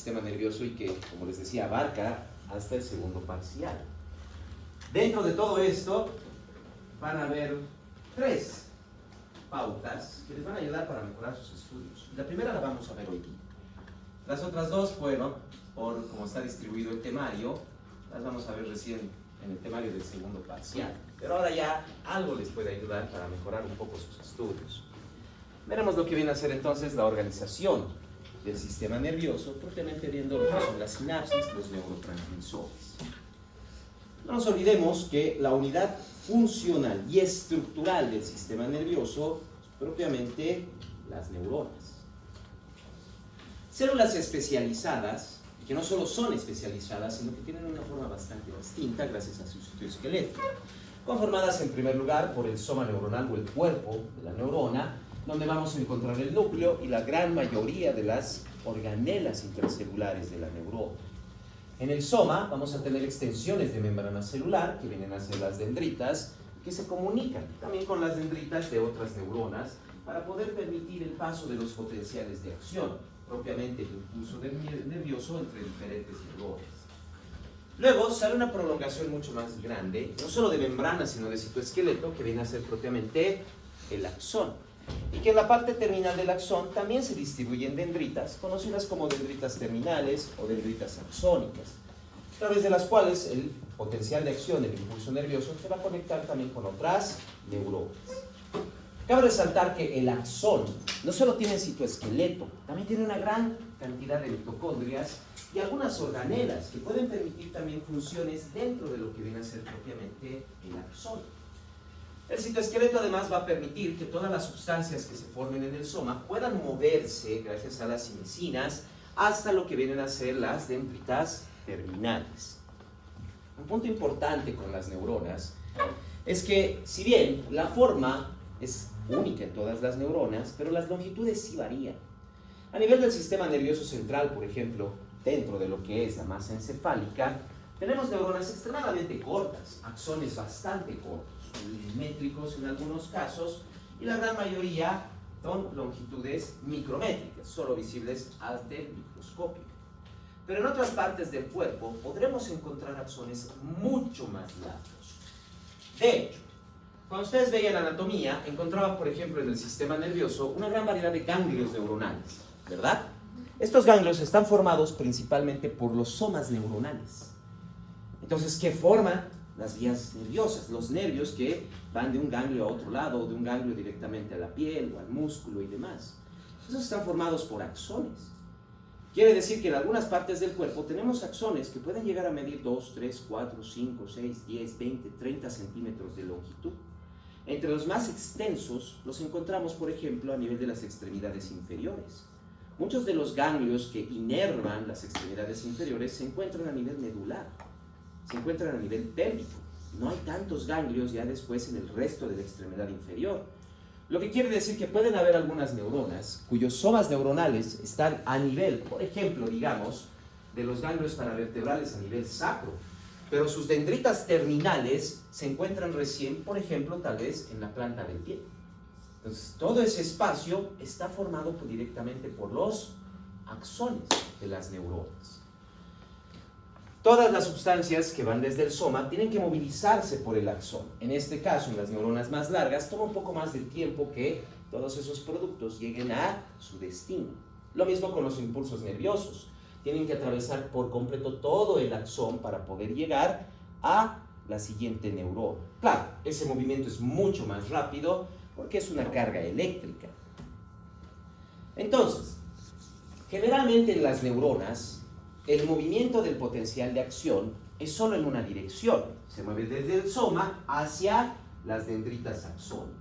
sistema nervioso y que, como les decía, abarca hasta el segundo parcial. Dentro de todo esto van a haber 3 pautas que les van a ayudar para mejorar sus estudios. La primera la vamos a ver hoy día. Las otras 2, bueno, por cómo está distribuido el temario, las vamos a ver recién en el temario del segundo parcial. Pero ahora ya algo les puede ayudar para mejorar un poco sus estudios. Veremos lo que viene a ser entonces la organización del sistema nervioso, propiamente viendo lo que son las sinapsis, los neurotransmisores. No nos olvidemos que la unidad funcional y estructural del sistema nervioso es propiamente las neuronas. Células especializadas, que no solo son especializadas, sino que tienen una forma bastante distinta gracias a su citoesqueleto, conformadas en primer lugar por el soma neuronal o el cuerpo de la neurona, donde vamos a encontrar el núcleo y la gran mayoría de las organelas intracelulares de la neurona. En el soma vamos a tener extensiones de membrana celular, que vienen a ser las dendritas, que se comunican también con las dendritas de otras neuronas para poder permitir el paso de los potenciales de acción, propiamente el impulso nervioso entre diferentes neuronas. Luego sale una prolongación mucho más grande, no solo de membrana, sino de citoesqueleto, que viene a ser propiamente el axón. Y que en la parte terminal del axón también se distribuyen dendritas, conocidas como dendritas terminales o dendritas axónicas, a través de las cuales el potencial de acción del impulso nervioso se va a conectar también con otras neuronas. Cabe resaltar que el axón no solo tiene citoesqueleto, también tiene una gran cantidad de mitocondrias y algunas organelas que pueden permitir también funciones dentro de lo que viene a ser propiamente el axón. El citoesqueleto además va a permitir que todas las sustancias que se formen en el soma puedan moverse gracias a las cinesinas hasta lo que vienen a ser las dendritas terminales. Un punto importante con las neuronas es que, si bien la forma es única en todas las neuronas, pero las longitudes sí varían. A nivel del sistema nervioso central, por ejemplo, dentro de lo que es la masa encefálica, tenemos neuronas extremadamente cortas, axones bastante cortos, milimétricos en algunos casos, y la gran mayoría son longitudes micrométricas, solo visibles ante el microscopio. Pero en otras partes del cuerpo podremos encontrar axones mucho más largos. De hecho, cuando ustedes veían anatomía, encontraban, por ejemplo, en el sistema nervioso una gran variedad de ganglios neuronales, ¿verdad? Estos ganglios están formados principalmente por los somas neuronales. Entonces, ¿qué forman? Las vías nerviosas, los nervios que van de un ganglio a otro lado, o de un ganglio directamente a la piel o al músculo y demás. Esos están formados por axones. Quiere decir que en algunas partes del cuerpo tenemos axones que pueden llegar a medir 2, 3, 4, 5, 6, 10, 20, 30 centímetros de longitud. Entre los más extensos los encontramos, por ejemplo, a nivel de las extremidades inferiores. Muchos de los ganglios que inervan las extremidades inferiores se encuentran a nivel medular, se encuentran a nivel pélvico. No hay tantos ganglios ya después en el resto de la extremidad inferior. Lo que quiere decir que pueden haber algunas neuronas cuyos somas neuronales están a nivel, por ejemplo, digamos, de los ganglios paravertebrales a nivel sacro, pero sus dendritas terminales se encuentran recién, por ejemplo, tal vez en la planta del pie. Entonces, todo ese espacio está formado directamente por los axones de las neuronas. Todas las sustancias que van desde el soma tienen que movilizarse por el axón. En este caso, en las neuronas más largas, toma un poco más de tiempo que todos esos productos lleguen a su destino. Lo mismo con los impulsos nerviosos. Tienen que atravesar por completo todo el axón para poder llegar a la siguiente neurona. Claro, ese movimiento es mucho más rápido porque es una carga eléctrica. Entonces, generalmente en las neuronas, el movimiento del potencial de acción es solo en una dirección. Se mueve desde el soma hacia las dendritas axónicas.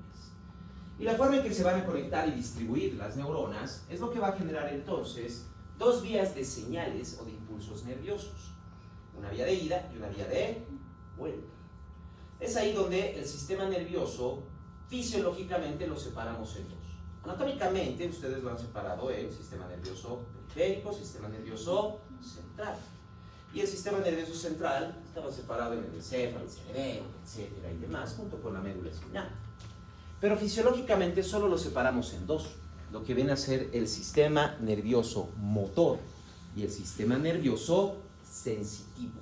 Y la forma en que se van a conectar y distribuir las neuronas es lo que va a generar entonces 2 vías de señales o de impulsos nerviosos. Una vía de ida y una vía de vuelta. Es ahí donde el sistema nervioso fisiológicamente lo separamos en 2. Anatómicamente ustedes lo han separado en sistema nervioso periférico, sistema nervioso central. Y el sistema nervioso central estaba separado en el encéfalo, el cerebelo, etcétera y demás, junto con la médula espinal. Pero fisiológicamente solo lo separamos en 2, lo que viene a ser el sistema nervioso motor y el sistema nervioso sensitivo.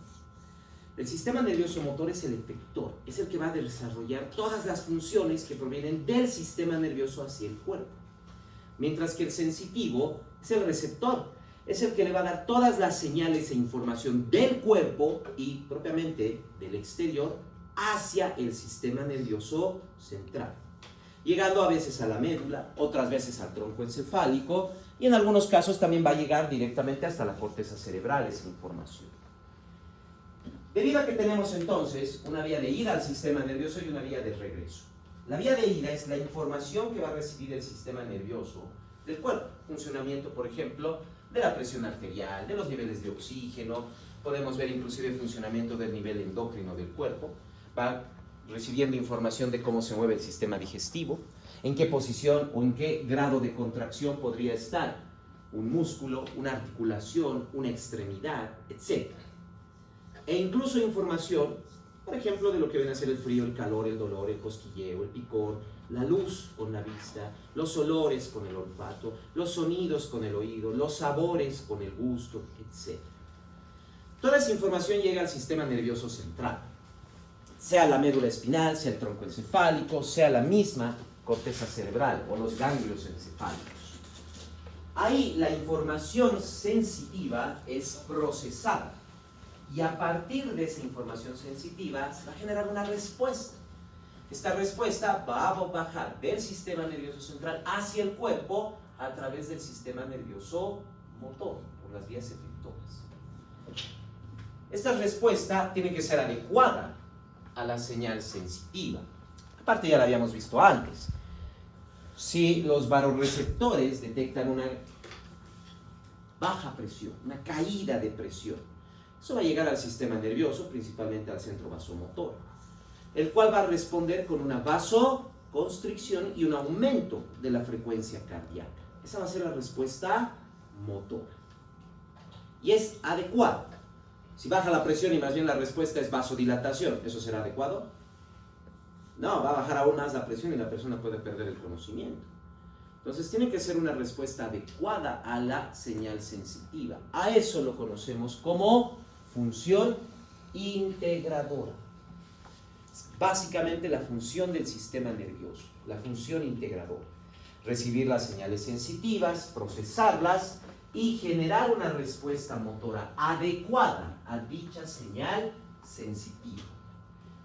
El sistema nervioso motor es el efector, es el que va a desarrollar todas las funciones que provienen del sistema nervioso hacia el cuerpo. Mientras que el sensitivo es el receptor, es el que le va a dar todas las señales e información del cuerpo y propiamente del exterior hacia el sistema nervioso central, llegando a veces a la médula, otras veces al tronco encefálico y en algunos casos también va a llegar directamente hasta la corteza cerebral esa información. Debido a que tenemos entonces una vía de ida al sistema nervioso y una vía de regreso. La vía de ida es la información que va a recibir el sistema nervioso del cuerpo. Funcionamiento, por ejemplo, de la presión arterial, de los niveles de oxígeno. Podemos ver inclusive funcionamiento del nivel endocrino del cuerpo. Va recibiendo información de cómo se mueve el sistema digestivo, en qué posición o en qué grado de contracción podría estar un músculo, una articulación, una extremidad, etc. E incluso información, por ejemplo, de lo que viene a ser el frío, el calor, el dolor, el cosquilleo, el picor, la luz con la vista, los olores con el olfato, los sonidos con el oído, los sabores con el gusto, etc. Toda esa información llega al sistema nervioso central, sea la médula espinal, sea el tronco encefálico, sea la misma corteza cerebral o los ganglios encefálicos. Ahí la información sensitiva es procesada. Y a partir de esa información sensitiva se va a generar una respuesta. Esta respuesta va a bajar del sistema nervioso central hacia el cuerpo a través del sistema nervioso motor, por las vías efectoras. Esta respuesta tiene que ser adecuada a la señal sensitiva. Aparte ya la habíamos visto antes. Si los vasoreceptores detectan una baja presión, una caída de presión, eso va a llegar al sistema nervioso, principalmente al centro vasomotor, el cual va a responder con una vasoconstricción y un aumento de la frecuencia cardíaca. Esa va a ser la respuesta motora. Y es adecuada. Si baja la presión y más bien la respuesta es vasodilatación, ¿eso será adecuado? No, va a bajar aún más la presión y la persona puede perder el conocimiento. Entonces tiene que ser una respuesta adecuada a la señal sensitiva. A eso lo conocemos como función integradora. Básicamente la función del sistema nervioso, la función integradora. Recibir las señales sensitivas, procesarlas y generar una respuesta motora adecuada a dicha señal sensitiva.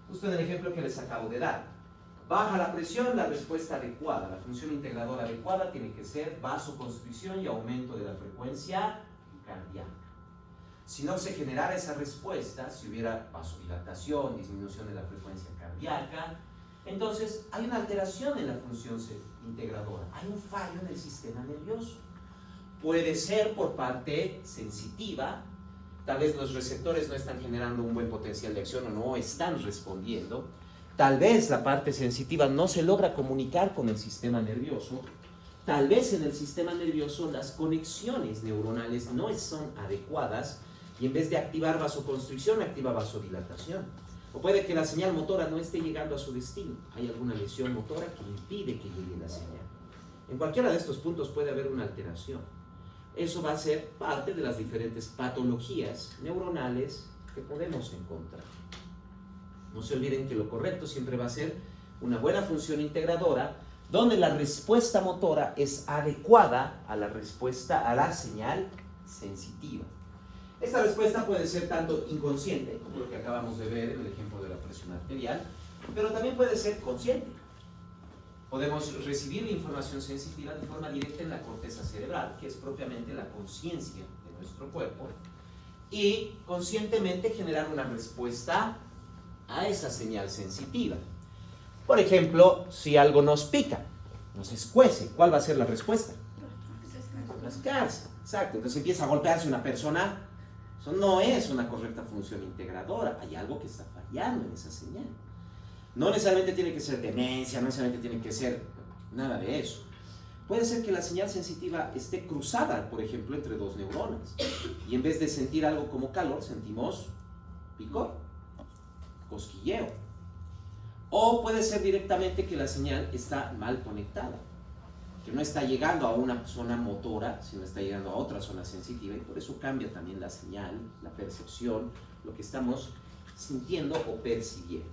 Justo en el ejemplo que les acabo de dar. Baja la presión, la respuesta adecuada, la función integradora adecuada tiene que ser vasoconstricción y aumento de la frecuencia cardíaca. Si no se generara esa respuesta, si hubiera vasodilatación, disminución de la frecuencia cardíaca, entonces hay una alteración en la función integradora, hay un fallo en el sistema nervioso. Puede ser por parte sensitiva, tal vez los receptores no están generando un buen potencial de acción o no están respondiendo, tal vez la parte sensitiva no se logra comunicar con el sistema nervioso, tal vez en el sistema nervioso las conexiones neuronales no son adecuadas y en vez de activar vasoconstricción, activa vasodilatación. O puede que la señal motora no esté llegando a su destino. Hay alguna lesión motora que impide que llegue la señal. En cualquiera de estos puntos puede haber una alteración. Eso va a ser parte de las diferentes patologías neuronales que podemos encontrar. No se olviden que lo correcto siempre va a ser una buena función integradora, donde la respuesta motora es adecuada a la respuesta a la señal sensitiva. Esta respuesta puede ser tanto inconsciente, como lo que acabamos de ver en el ejemplo de la presión arterial, pero también puede ser consciente. Podemos recibir la información sensitiva de forma directa en la corteza cerebral, que es propiamente la conciencia de nuestro cuerpo, y conscientemente generar una respuesta a esa señal sensitiva. Por ejemplo, si algo nos pica, nos escuece, ¿cuál va a ser la respuesta? Rascarse, exacto. Entonces empieza a golpearse una persona. Eso no es una correcta función integradora. Hay algo que está fallando en esa señal. No necesariamente tiene que ser demencia, no necesariamente tiene que ser nada de eso. Puede ser que la señal sensitiva esté cruzada, por ejemplo, entre dos neuronas. Y en vez de sentir algo como calor, sentimos picor, cosquilleo. O puede ser directamente que la señal está mal conectada. que no está llegando a una zona motora, sino está llegando a otra zona sensitiva, y por eso cambia también la señal, la percepción, lo que estamos sintiendo o percibiendo.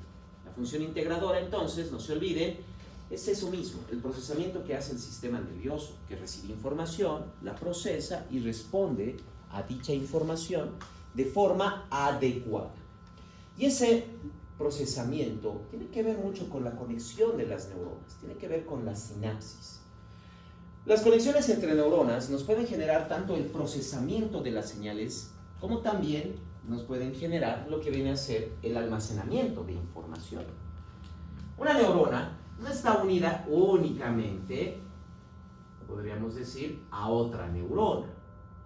La función integradora, entonces, no se olviden, es eso mismo, el procesamiento que hace el sistema nervioso, que recibe información, la procesa y responde a dicha información de forma adecuada. Y ese procesamiento tiene que ver mucho con la conexión de las neuronas, tiene que ver con la sinapsis. Las conexiones entre neuronas nos pueden generar tanto el procesamiento de las señales como también nos pueden generar lo que viene a ser el almacenamiento de información. Una neurona no está unida únicamente, podríamos decir, a otra neurona,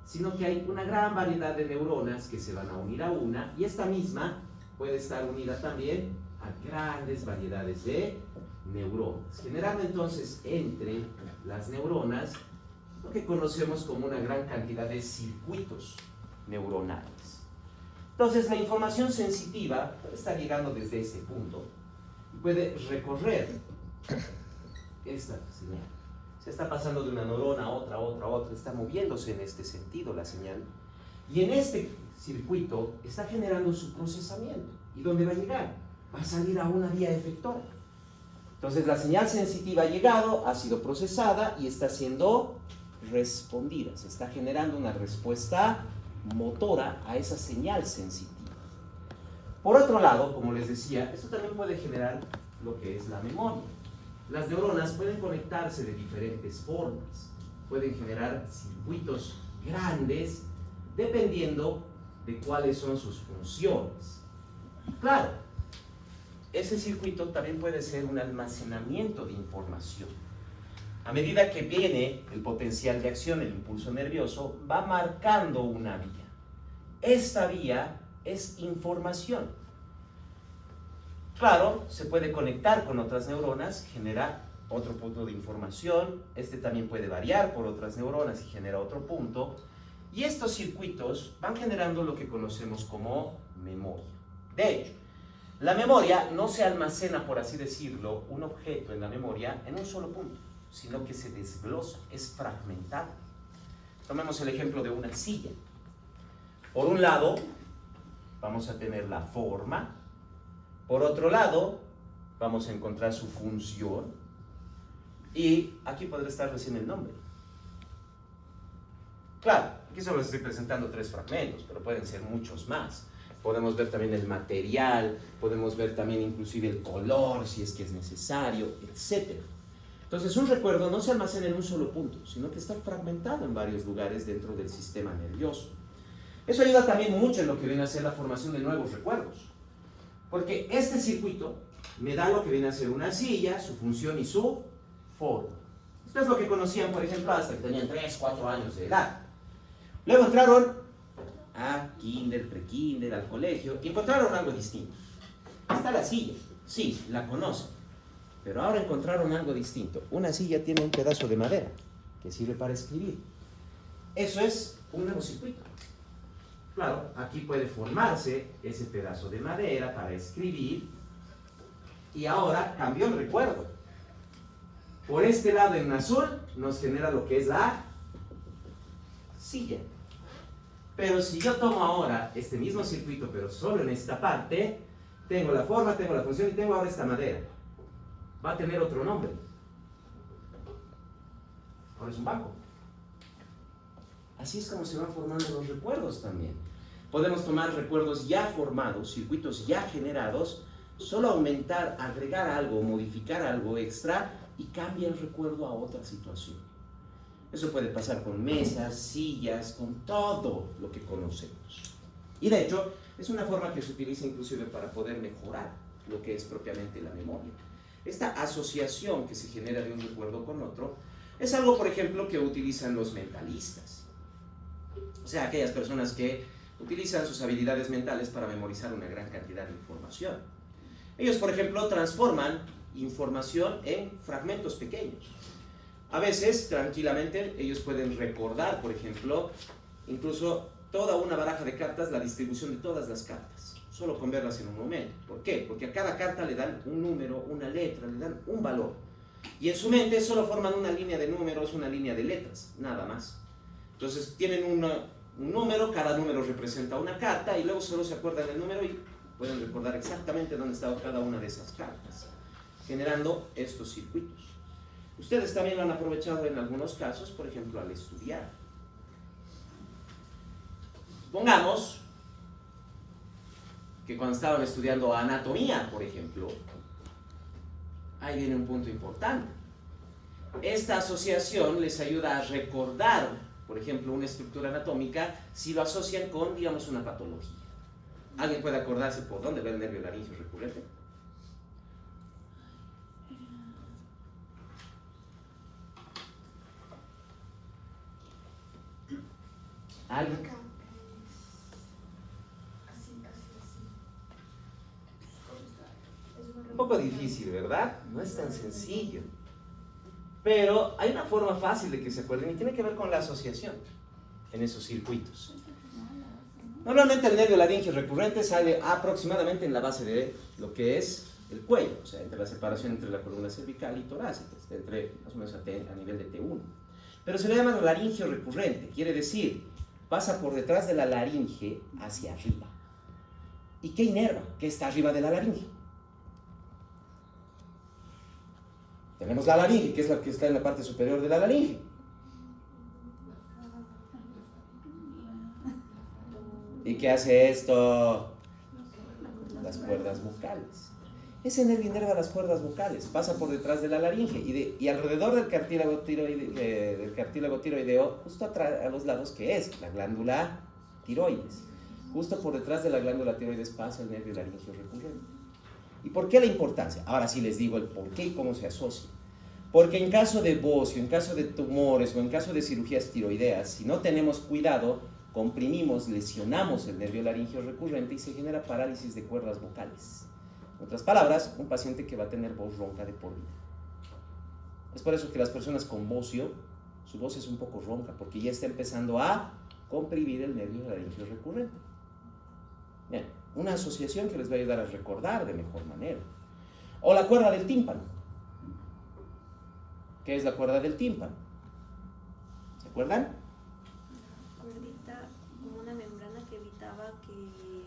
sino que hay una gran variedad de neuronas que se van a unir a una, y esta misma puede estar unida también a grandes variedades de neuronas, generando entonces entre las neuronas lo que conocemos como una gran cantidad de circuitos neuronales. Entonces la información sensitiva puede estar llegando desde ese punto y puede recorrer esta señal. Se está pasando de una neurona a otra, está moviéndose en este sentido la señal, y en este circuito está generando su procesamiento. ¿Y dónde va a llegar? Va a salir a una vía efectora. Entonces la señal sensitiva ha llegado, ha sido procesada y está siendo respondida. Se está generando una respuesta motora a esa señal sensitiva. Por otro lado, como les decía, esto también puede generar lo que es la memoria. Las neuronas pueden conectarse de diferentes formas, pueden generar circuitos grandes dependiendo de cuáles son sus funciones. Claro, ese circuito también puede ser un almacenamiento de información. A medida que viene el potencial de acción, el impulso nervioso, va marcando una vía. Esta vía es información. Claro, se puede conectar con otras neuronas, genera otro punto de información. Este también puede variar por otras neuronas y genera otro punto. Y estos circuitos van generando lo que conocemos como memoria. De hecho, la memoria no se almacena, por así decirlo, un objeto en la memoria en un solo punto, sino que se desglosa, es fragmentado. Tomemos el ejemplo de una silla. Por un lado, vamos a tener la forma. Por otro lado, vamos a encontrar su función. Y aquí podrá estar recién el nombre. Claro, aquí solo les estoy presentando 3 fragmentos, pero pueden ser muchos más. Podemos ver también el material, podemos ver también inclusive el color, si es que es necesario, etc. Entonces, un recuerdo no se almacena en un solo punto, sino que está fragmentado en varios lugares dentro del sistema nervioso. Eso ayuda también mucho en lo que viene a ser la formación de nuevos recuerdos. Porque este circuito me da lo que viene a ser una silla, su función y su forma. Esto es lo que conocían, por ejemplo, hasta que tenían 3, 4 años de edad. Luego entraron a kinder, pre-kinder, al colegio, y encontraron algo distinto. Está la silla, sí, la conocen, pero ahora encontraron algo distinto. Una silla tiene un pedazo de madera que sirve para escribir. Eso es un nuevo circuito. Claro, aquí puede formarse ese pedazo de madera para escribir, y ahora cambió el recuerdo. Por este lado en azul nos genera lo que es la silla. Pero si yo tomo ahora este mismo circuito, pero solo en esta parte, tengo la forma, tengo la función y tengo ahora esta madera. Va a tener otro nombre. Ahora es un banco. Así es como se van formando los recuerdos también. Podemos tomar recuerdos ya formados, circuitos ya generados, solo aumentar, agregar algo, modificar algo extra y cambia el recuerdo a otra situación. Eso puede pasar con mesas, sillas, con todo lo que conocemos. Y de hecho, es una forma que se utiliza inclusive para poder mejorar lo que es propiamente la memoria. Esta asociación que se genera de un recuerdo con otro es algo, por ejemplo, que utilizan los mentalistas. O sea, aquellas personas que utilizan sus habilidades mentales para memorizar una gran cantidad de información. Ellos, por ejemplo, transforman información en fragmentos pequeños. A veces, tranquilamente, ellos pueden recordar, por ejemplo, incluso toda una baraja de cartas, la distribución de todas las cartas, solo con verlas en un momento. ¿Por qué? Porque a cada carta le dan un número, una letra, le dan un valor. Y en su mente solo forman una línea de números, una línea de letras, nada más. Entonces tienen un número, cada número representa una carta y luego solo se acuerdan el número y pueden recordar exactamente dónde estaba cada una de esas cartas, generando estos circuitos. Ustedes también lo han aprovechado en algunos casos, por ejemplo, al estudiar. Pongamos que cuando estaban estudiando anatomía, por ejemplo, ahí viene un punto importante. Esta asociación les ayuda a recordar, por ejemplo, una estructura anatómica si lo asocian con, digamos, una patología. ¿Alguien puede acordarse por dónde va el nervio laringio recurrente? ¿Alguien? Un poco difícil, ¿verdad? No es tan sencillo. Pero hay una forma fácil de que se acuerden y tiene que ver con la asociación en esos circuitos. Normalmente el nervio laringio recurrente sale aproximadamente en la base de lo que es el cuello, o sea, entre la separación entre la columna cervical y torácica, entre más o menos a nivel de T1. Pero se le llama laringio recurrente, quiere decir, pasa por detrás de la laringe hacia arriba. ¿Y qué inerva? ¿Qué está arriba de la laringe? Tenemos la laringe, que es la que está en la parte superior de la laringe. ¿Y qué hace esto? Las cuerdas vocales. Ese nervio inerva las cuerdas vocales, pasa por detrás de la laringe y alrededor del cartílago tiroideo, justo a los lados, que es la glándula tiroides. Justo por detrás de la glándula tiroides pasa el nervio laringio recurrente. ¿Y por qué la importancia? Ahora sí les digo el por qué y cómo se asocia. Porque en caso de bocio, en caso de tumores o en caso de cirugías tiroideas, si no tenemos cuidado, comprimimos, lesionamos el nervio laringio recurrente y se genera parálisis de cuerdas vocales. En otras palabras, un paciente que va a tener voz ronca de por vida. Es por eso que las personas con bocio, su voz es un poco ronca, porque ya está empezando a comprimir el nervio laringio recurrente. Bien, una asociación que les va a ayudar a recordar de mejor manera. O la cuerda del tímpano. ¿Qué es la cuerda del tímpano? ¿Se acuerdan? Cuerdita, como una membrana que evitaba que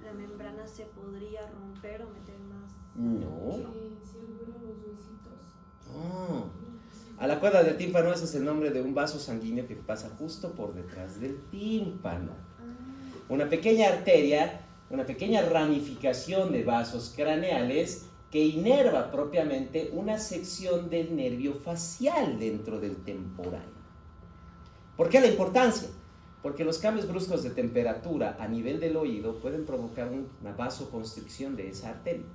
la membrana se podría romper o meter más. No. Que seguro los huesitos. Oh. A la cuerda del tímpano, ese es el nombre de un vaso sanguíneo que pasa justo por detrás del tímpano. Una pequeña arteria, una pequeña ramificación de vasos craneales que inerva propiamente una sección del nervio facial dentro del temporal. ¿Por qué la importancia? Porque los cambios bruscos de temperatura a nivel del oído pueden provocar una vasoconstricción de esa arteria.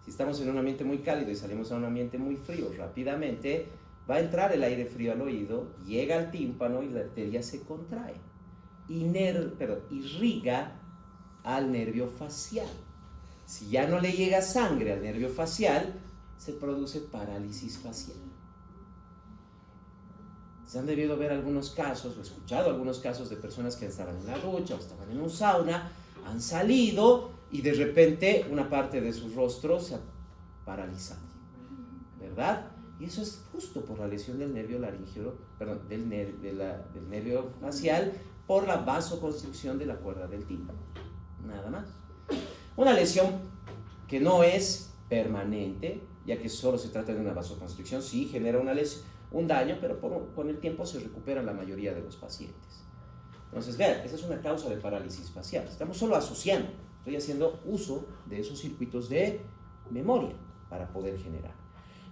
Si estamos en un ambiente muy cálido y salimos a un ambiente muy frío, rápidamente va a entrar el aire frío al oído, llega al tímpano y la arteria se contrae. Irriga al nervio facial. Si ya no le llega sangre al nervio facial, se produce parálisis facial. Se han debido ver algunos casos, o escuchado algunos casos de personas que estaban en la ducha o estaban en un sauna, han salido y de repente una parte de su rostro se ha paralizado, ¿verdad? Y eso es justo por la lesión del nervio laringio, del nervio facial, por la vasoconstricción de la cuerda del tímpano. Nada más. Una lesión que no es permanente, ya que solo se trata de una vasoconstricción, sí genera una lesión, un daño, pero con el tiempo se recupera la mayoría de los pacientes. Entonces, vean, esa es una causa de parálisis facial. Estamos solo asociando, estoy haciendo uso de esos circuitos de memoria para poder generar.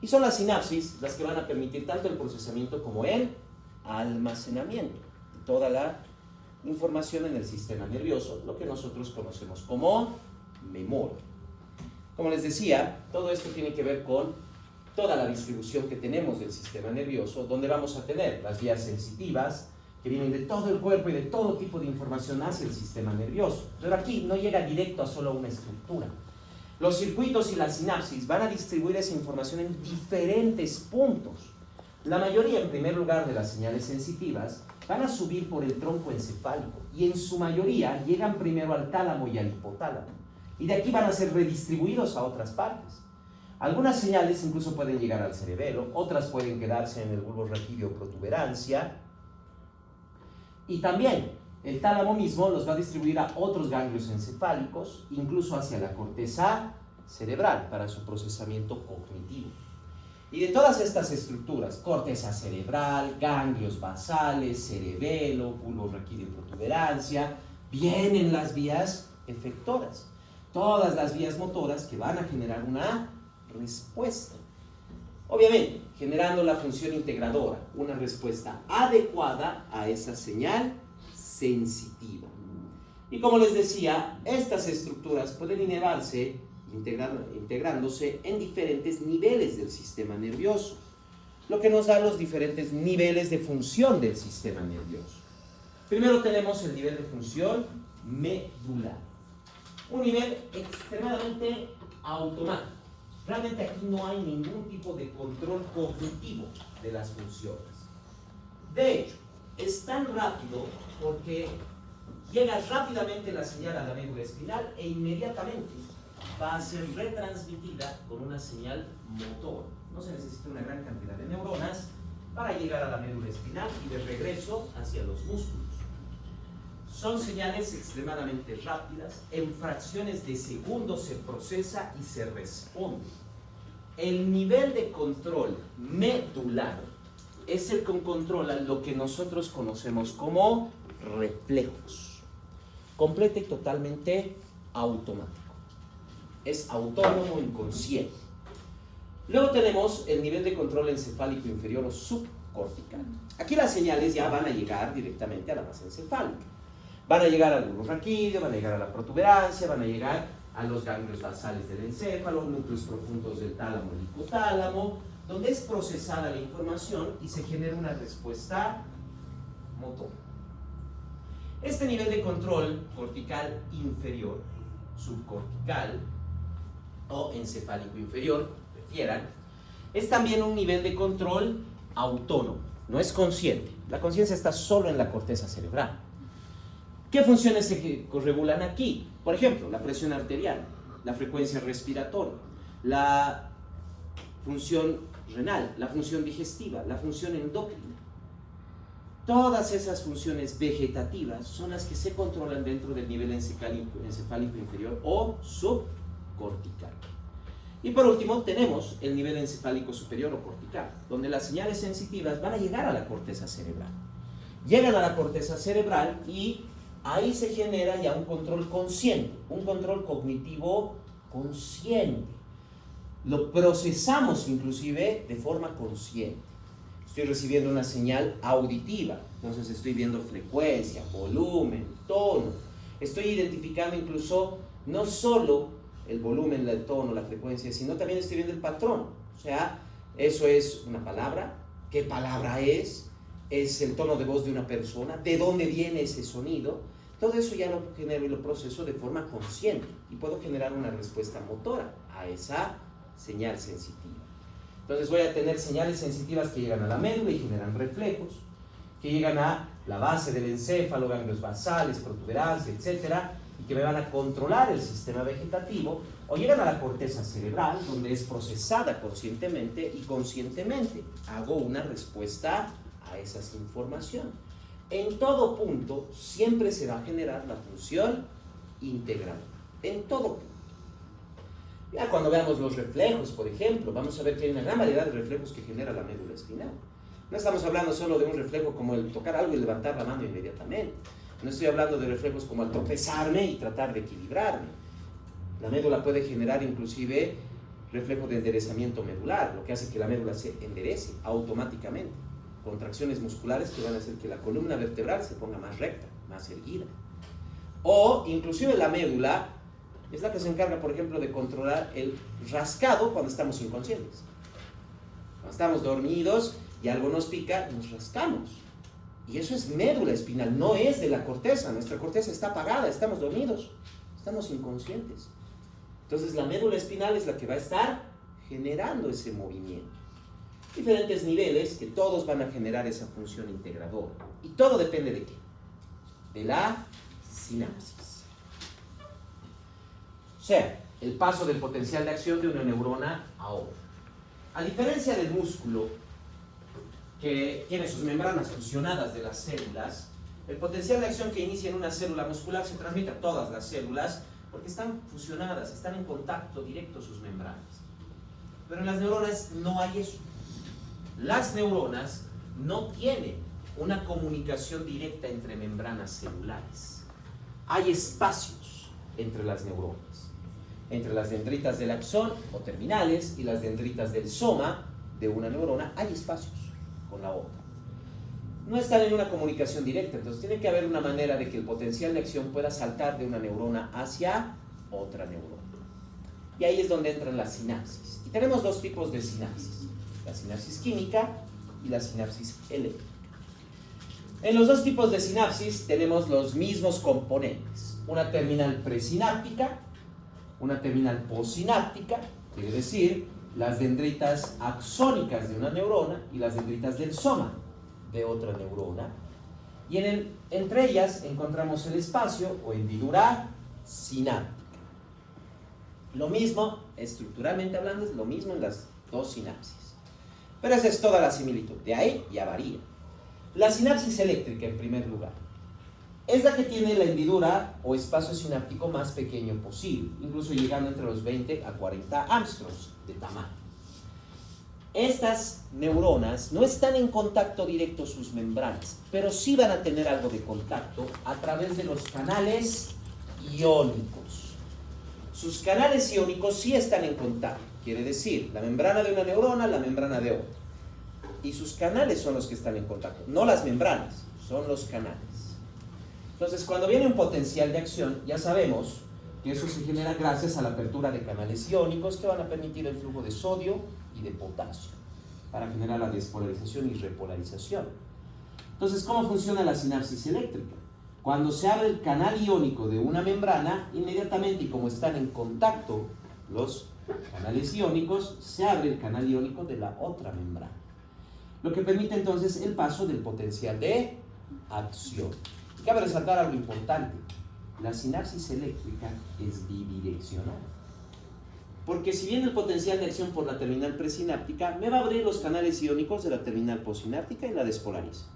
Y son las sinapsis las que van a permitir tanto el procesamiento como el almacenamiento de toda la información en el sistema nervioso, lo que nosotros conocemos como memoria. Como les decía, todo esto tiene que ver con toda la distribución que tenemos del sistema nervioso, donde vamos a tener las vías sensitivas que vienen de todo el cuerpo y de todo tipo de información hacia el sistema nervioso. Pero aquí no llega directo a solo una estructura. Los circuitos y las sinapsis van a distribuir esa información en diferentes puntos. La mayoría, en primer lugar, de las señales sensitivas van a subir por el tronco encefálico y en su mayoría llegan primero al tálamo y al hipotálamo. Y de aquí van a ser redistribuidos a otras partes. Algunas señales incluso pueden llegar al cerebelo, otras pueden quedarse en el bulbo raquídeo o protuberancia. Y también el tálamo mismo los va a distribuir a otros ganglios encefálicos, incluso hacia la corteza cerebral para su procesamiento cognitivo. Y de todas estas estructuras, corteza cerebral, ganglios basales, cerebelo, bulbo raquídeo y protuberancia, vienen las vías efectoras. Todas las vías motoras que van a generar una respuesta. Obviamente, generando la función integradora, una respuesta adecuada a esa señal sensitiva. Y como les decía, estas estructuras pueden inervarse integrándose en diferentes niveles del sistema nervioso, lo que nos da los diferentes niveles de función del sistema nervioso. Primero tenemos el nivel de función medular, un nivel extremadamente automático. Realmente aquí no hay ningún tipo de control cognitivo de las funciones. De hecho, es tan rápido porque llega rápidamente la señal a la médula espinal e inmediatamente va a ser retransmitida con una señal motor. No se necesita una gran cantidad de neuronas para llegar a la médula espinal y de regreso hacia los músculos. Son señales extremadamente rápidas, en fracciones de segundos se procesa y se responde. El nivel de control medular es el que controla lo que nosotros conocemos como reflejos. Completa y totalmente automático. Es autónomo, inconsciente. Luego tenemos el nivel de control encefálico inferior o subcortical. Aquí las señales ya van a llegar directamente a la base encefálica. Van a llegar al bulbo raquídeo, van a llegar a la protuberancia, van a llegar a los ganglios basales del encéfalo, núcleos profundos del tálamo y hipotálamo, donde es procesada la información y se genera una respuesta motor. Este nivel de control cortical inferior, subcortical o encefálico inferior, prefieran, es también un nivel de control autónomo, no es consciente. La conciencia está solo en la corteza cerebral. ¿Qué funciones se regulan aquí? Por ejemplo, la presión arterial, la frecuencia respiratoria, la función renal, la función digestiva, la función endocrina. Todas esas funciones vegetativas son las que se controlan dentro del nivel encefálico inferior o subcortical. Y por último tenemos el nivel encefálico superior o cortical, donde las señales sensitivas van a llegar a la corteza cerebral. Llegan a la corteza cerebral y ahí se genera ya un control consciente, un control cognitivo consciente. Lo procesamos inclusive de forma consciente. Estoy recibiendo una señal auditiva, entonces estoy viendo frecuencia, volumen, tono. Estoy identificando incluso no solo el volumen, el tono, la frecuencia, sino también estoy viendo el patrón. O sea, eso es una palabra. ¿Qué palabra es? ¿Es el tono de voz de una persona? ¿De dónde viene ese sonido? Todo eso ya lo genero y lo proceso de forma consciente y puedo generar una respuesta motora a esa señal sensitiva. Entonces voy a tener señales sensitivas que llegan a la médula y generan reflejos, que llegan a la base del encéfalo, ganglios basales, protuberancia, etcétera, y que me van a controlar el sistema vegetativo, o llegan a la corteza cerebral, donde es procesada conscientemente y conscientemente hago una respuesta a esas informaciones. En todo punto siempre se va a generar la función integral. En todo punto. Ya cuando veamos los reflejos, por ejemplo, vamos a ver que hay una gran variedad de reflejos que genera la médula espinal. No estamos hablando solo de un reflejo como el tocar algo y levantar la mano inmediatamente. No estoy hablando de reflejos como el tropezarme y tratar de equilibrarme. La médula puede generar inclusive reflejo de enderezamiento medular, lo que hace que la médula se enderece automáticamente. Contracciones musculares que van a hacer que la columna vertebral se ponga más recta, más erguida. O inclusive la médula es la que se encarga, por ejemplo, de controlar el rascado cuando estamos inconscientes. Cuando estamos dormidos y algo nos pica, nos rascamos. Y eso es médula espinal, no es de la corteza. Nuestra corteza está apagada, estamos dormidos, estamos inconscientes. Entonces la médula espinal es la que va a estar generando ese movimiento. Diferentes niveles que todos van a generar esa función integradora. Y todo depende de qué? De la sinapsis. O sea, el paso del potencial de acción de una neurona a otra. A diferencia del músculo, que tiene sus membranas fusionadas de las células, el potencial de acción que inicia en una célula muscular se transmite a todas las células porque están fusionadas, están en contacto directo sus membranas. Pero en las neuronas no hay eso. Las neuronas no tienen una comunicación directa entre membranas celulares. Hay espacios entre las neuronas, entre las dendritas del axón o terminales y las dendritas del soma de una neurona, hay espacios con la otra. No están en una comunicación directa, entonces tiene que haber una manera de que el potencial de acción pueda saltar de una neurona hacia otra neurona. Y ahí es donde entran las sinapsis. Y tenemos dos tipos de sinapsis, la sinapsis química y la sinapsis eléctrica. En los dos tipos de sinapsis tenemos los mismos componentes, una terminal presináptica, una terminal postsináptica, quiere decir las dendritas axónicas de una neurona y las dendritas del soma de otra neurona, y entre ellas encontramos el espacio o hendidura sináptica. Lo mismo, estructuralmente hablando, es lo mismo en las dos sinapsis. Pero esa es toda la similitud, de ahí ya varía. La sinapsis eléctrica, en primer lugar, es la que tiene la hendidura o espacio sináptico más pequeño posible, incluso llegando entre los 20 a 40 angstroms de tamaño. Estas neuronas no están en contacto directo sus membranas, pero sí van a tener algo de contacto a través de los canales iónicos. Sus canales iónicos sí están en contacto, quiere decir, la membrana de una neurona, la membrana de otra. Y sus canales son los que están en contacto, no las membranas, son los canales. Entonces, cuando viene un potencial de acción, ya sabemos que eso se genera gracias a la apertura de canales iónicos que van a permitir el flujo de sodio y de potasio para generar la despolarización y repolarización. Entonces, ¿cómo funciona la sinapsis eléctrica? Cuando se abre el canal iónico de una membrana, inmediatamente, y como están en contacto los canales iónicos, se abre el canal iónico de la otra membrana, lo que permite entonces el paso del potencial de acción. Y cabe resaltar algo importante: la sinapsis eléctrica es bidireccional. Porque si viene el potencial de acción por la terminal presináptica, me va a abrir los canales iónicos de la terminal postsináptica y la despolariza.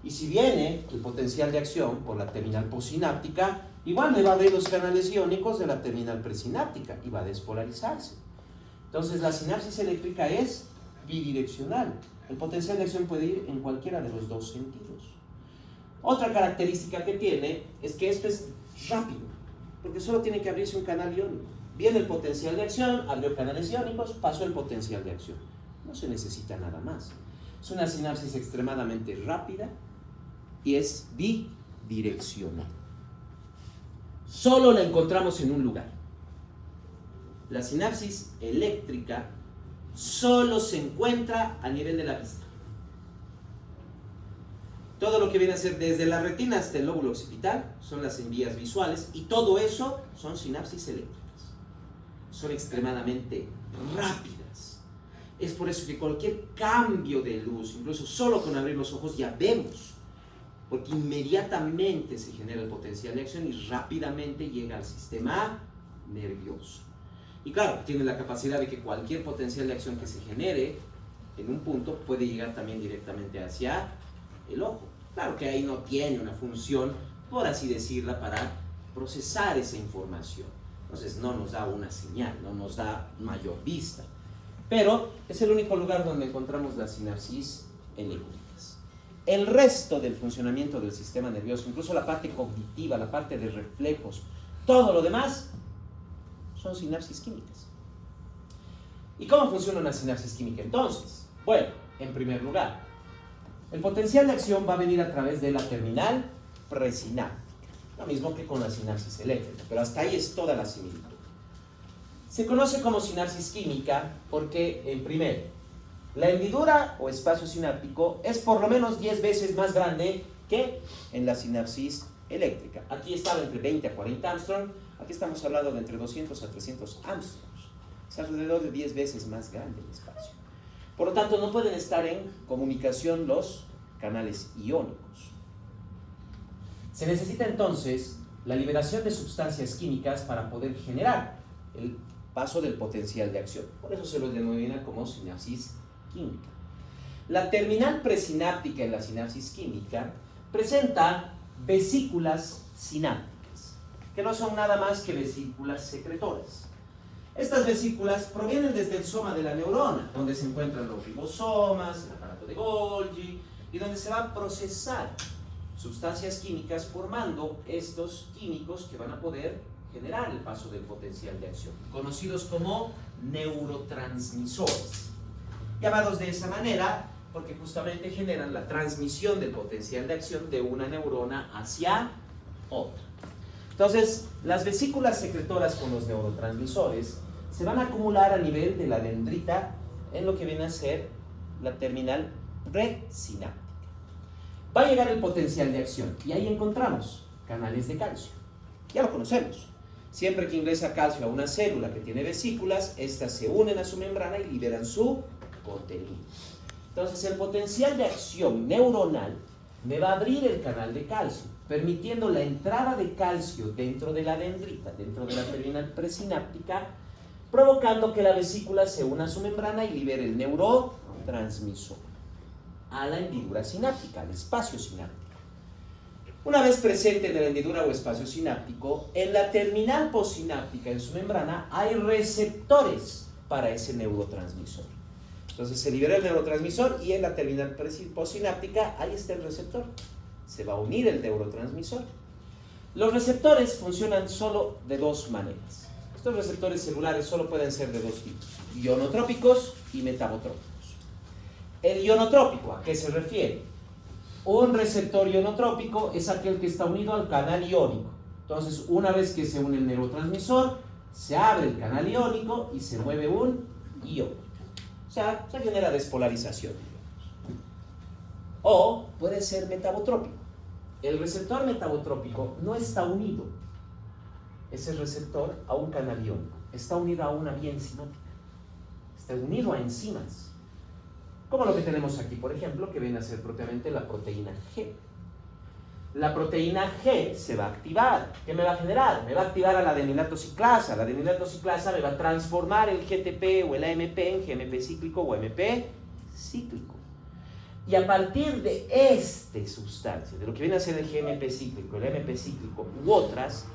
Y si viene el potencial de acción por la terminal postsináptica, igual me va a abrir los canales iónicos de la terminal presináptica y va a despolarizarse. Entonces la sinapsis eléctrica es bidireccional. El potencial de acción puede ir en cualquiera de los dos sentidos. Otra característica que tiene es que esto es rápido, porque solo tiene que abrirse un canal iónico. Viene el potencial de acción, abrió canales iónicos, pasó el potencial de acción. No se necesita nada más. Es una sinapsis extremadamente rápida y es bidireccional. Solo la encontramos en un lugar. La sinapsis eléctrica solo se encuentra a nivel de la vista. Todo lo que viene a ser desde la retina hasta el lóbulo occipital son las vías visuales, y todo eso son sinapsis eléctricas. Son extremadamente rápidas. Es por eso que cualquier cambio de luz, incluso solo con abrir los ojos, ya vemos, porque inmediatamente se genera el potencial de acción y rápidamente llega al sistema nervioso. Y claro, tiene la capacidad de que cualquier potencial de acción que se genere en un punto puede llegar también directamente hacia el ojo. Claro que ahí no tiene una función, por así decirla, para procesar esa información. Entonces no nos da una señal, no nos da mayor vista. Pero es el único lugar donde encontramos las sinapsis eléctricas. El resto del funcionamiento del sistema nervioso, incluso la parte cognitiva, la parte de reflejos, todo lo demás, son sinapsis químicas. ¿Y cómo funciona una sinapsis química entonces? Bueno, en primer lugar, el potencial de acción va a venir a través de la terminal presináptica. Lo mismo que con la sinapsis eléctrica, pero hasta ahí es toda la similitud. Se conoce como sinapsis química porque, en primero, la hendidura o espacio sináptico es por lo menos 10 veces más grande que en la sinapsis eléctrica. Aquí estaba entre 20 a 40 Armstrong, aquí estamos hablando de entre 200 a 300 Armstrongs. Es alrededor de 10 veces más grande el espacio. Por lo tanto, no pueden estar en comunicación los canales iónicos. Se necesita entonces la liberación de sustancias químicas para poder generar el paso del potencial de acción. Por eso se lo denomina como sinapsis química. La terminal presináptica en la sinapsis química presenta vesículas sinápticas, que no son nada más que vesículas secretoras. Estas vesículas provienen desde el soma de la neurona, donde se encuentran los ribosomas, el aparato de Golgi, y donde se van a procesar sustancias químicas formando estos químicos que van a poder generar el paso del potencial de acción, conocidos como neurotransmisores, llamados de esa manera porque justamente generan la transmisión del potencial de acción de una neurona hacia otra. Entonces, las vesículas secretoras con los neurotransmisores se van a acumular a nivel de la dendrita en lo que viene a ser la terminal presináptica. Va a llegar el potencial de acción y ahí encontramos canales de calcio. Ya lo conocemos. Siempre que ingresa calcio a una célula que tiene vesículas, estas se unen a su membrana y liberan su contenido. Entonces, el potencial de acción neuronal me va a abrir el canal de calcio, permitiendo la entrada de calcio dentro de la dendrita, dentro de la terminal presináptica, provocando que la vesícula se una a su membrana y libere el neurotransmisor a la hendidura sináptica, al espacio sináptico. Una vez presente en la hendidura o espacio sináptico, en la terminal posináptica, en su membrana, hay receptores para ese neurotransmisor. Entonces se libera el neurotransmisor y en la terminal posináptica, ahí está el receptor. Se va a unir el neurotransmisor. Los receptores funcionan solo de dos maneras. Estos receptores celulares solo pueden ser de dos tipos: ionotrópicos y metabotrópicos. El ionotrópico, ¿a qué se refiere? Un receptor ionotrópico es aquel que está unido al canal iónico. Entonces, una vez que se une el neurotransmisor, se abre el canal iónico y se mueve un ion. O sea, se genera despolarización. O puede ser metabotrópico. El receptor metabotrópico no está unido, ese receptor, a un canal iónico. Está unido a una vía enzimática. Está unido a enzimas. Como lo que tenemos aquí, por ejemplo, que viene a ser propiamente la proteína G. La proteína G se va a activar. ¿Qué me va a generar? Me va a activar a la adeninato ciclasa. La adeninato ciclasa me va a transformar el GTP o el AMP en GMP cíclico o AMP cíclico. Y a partir de esta sustancia, de lo que viene a ser el GMP cíclico, el AMP cíclico u otras,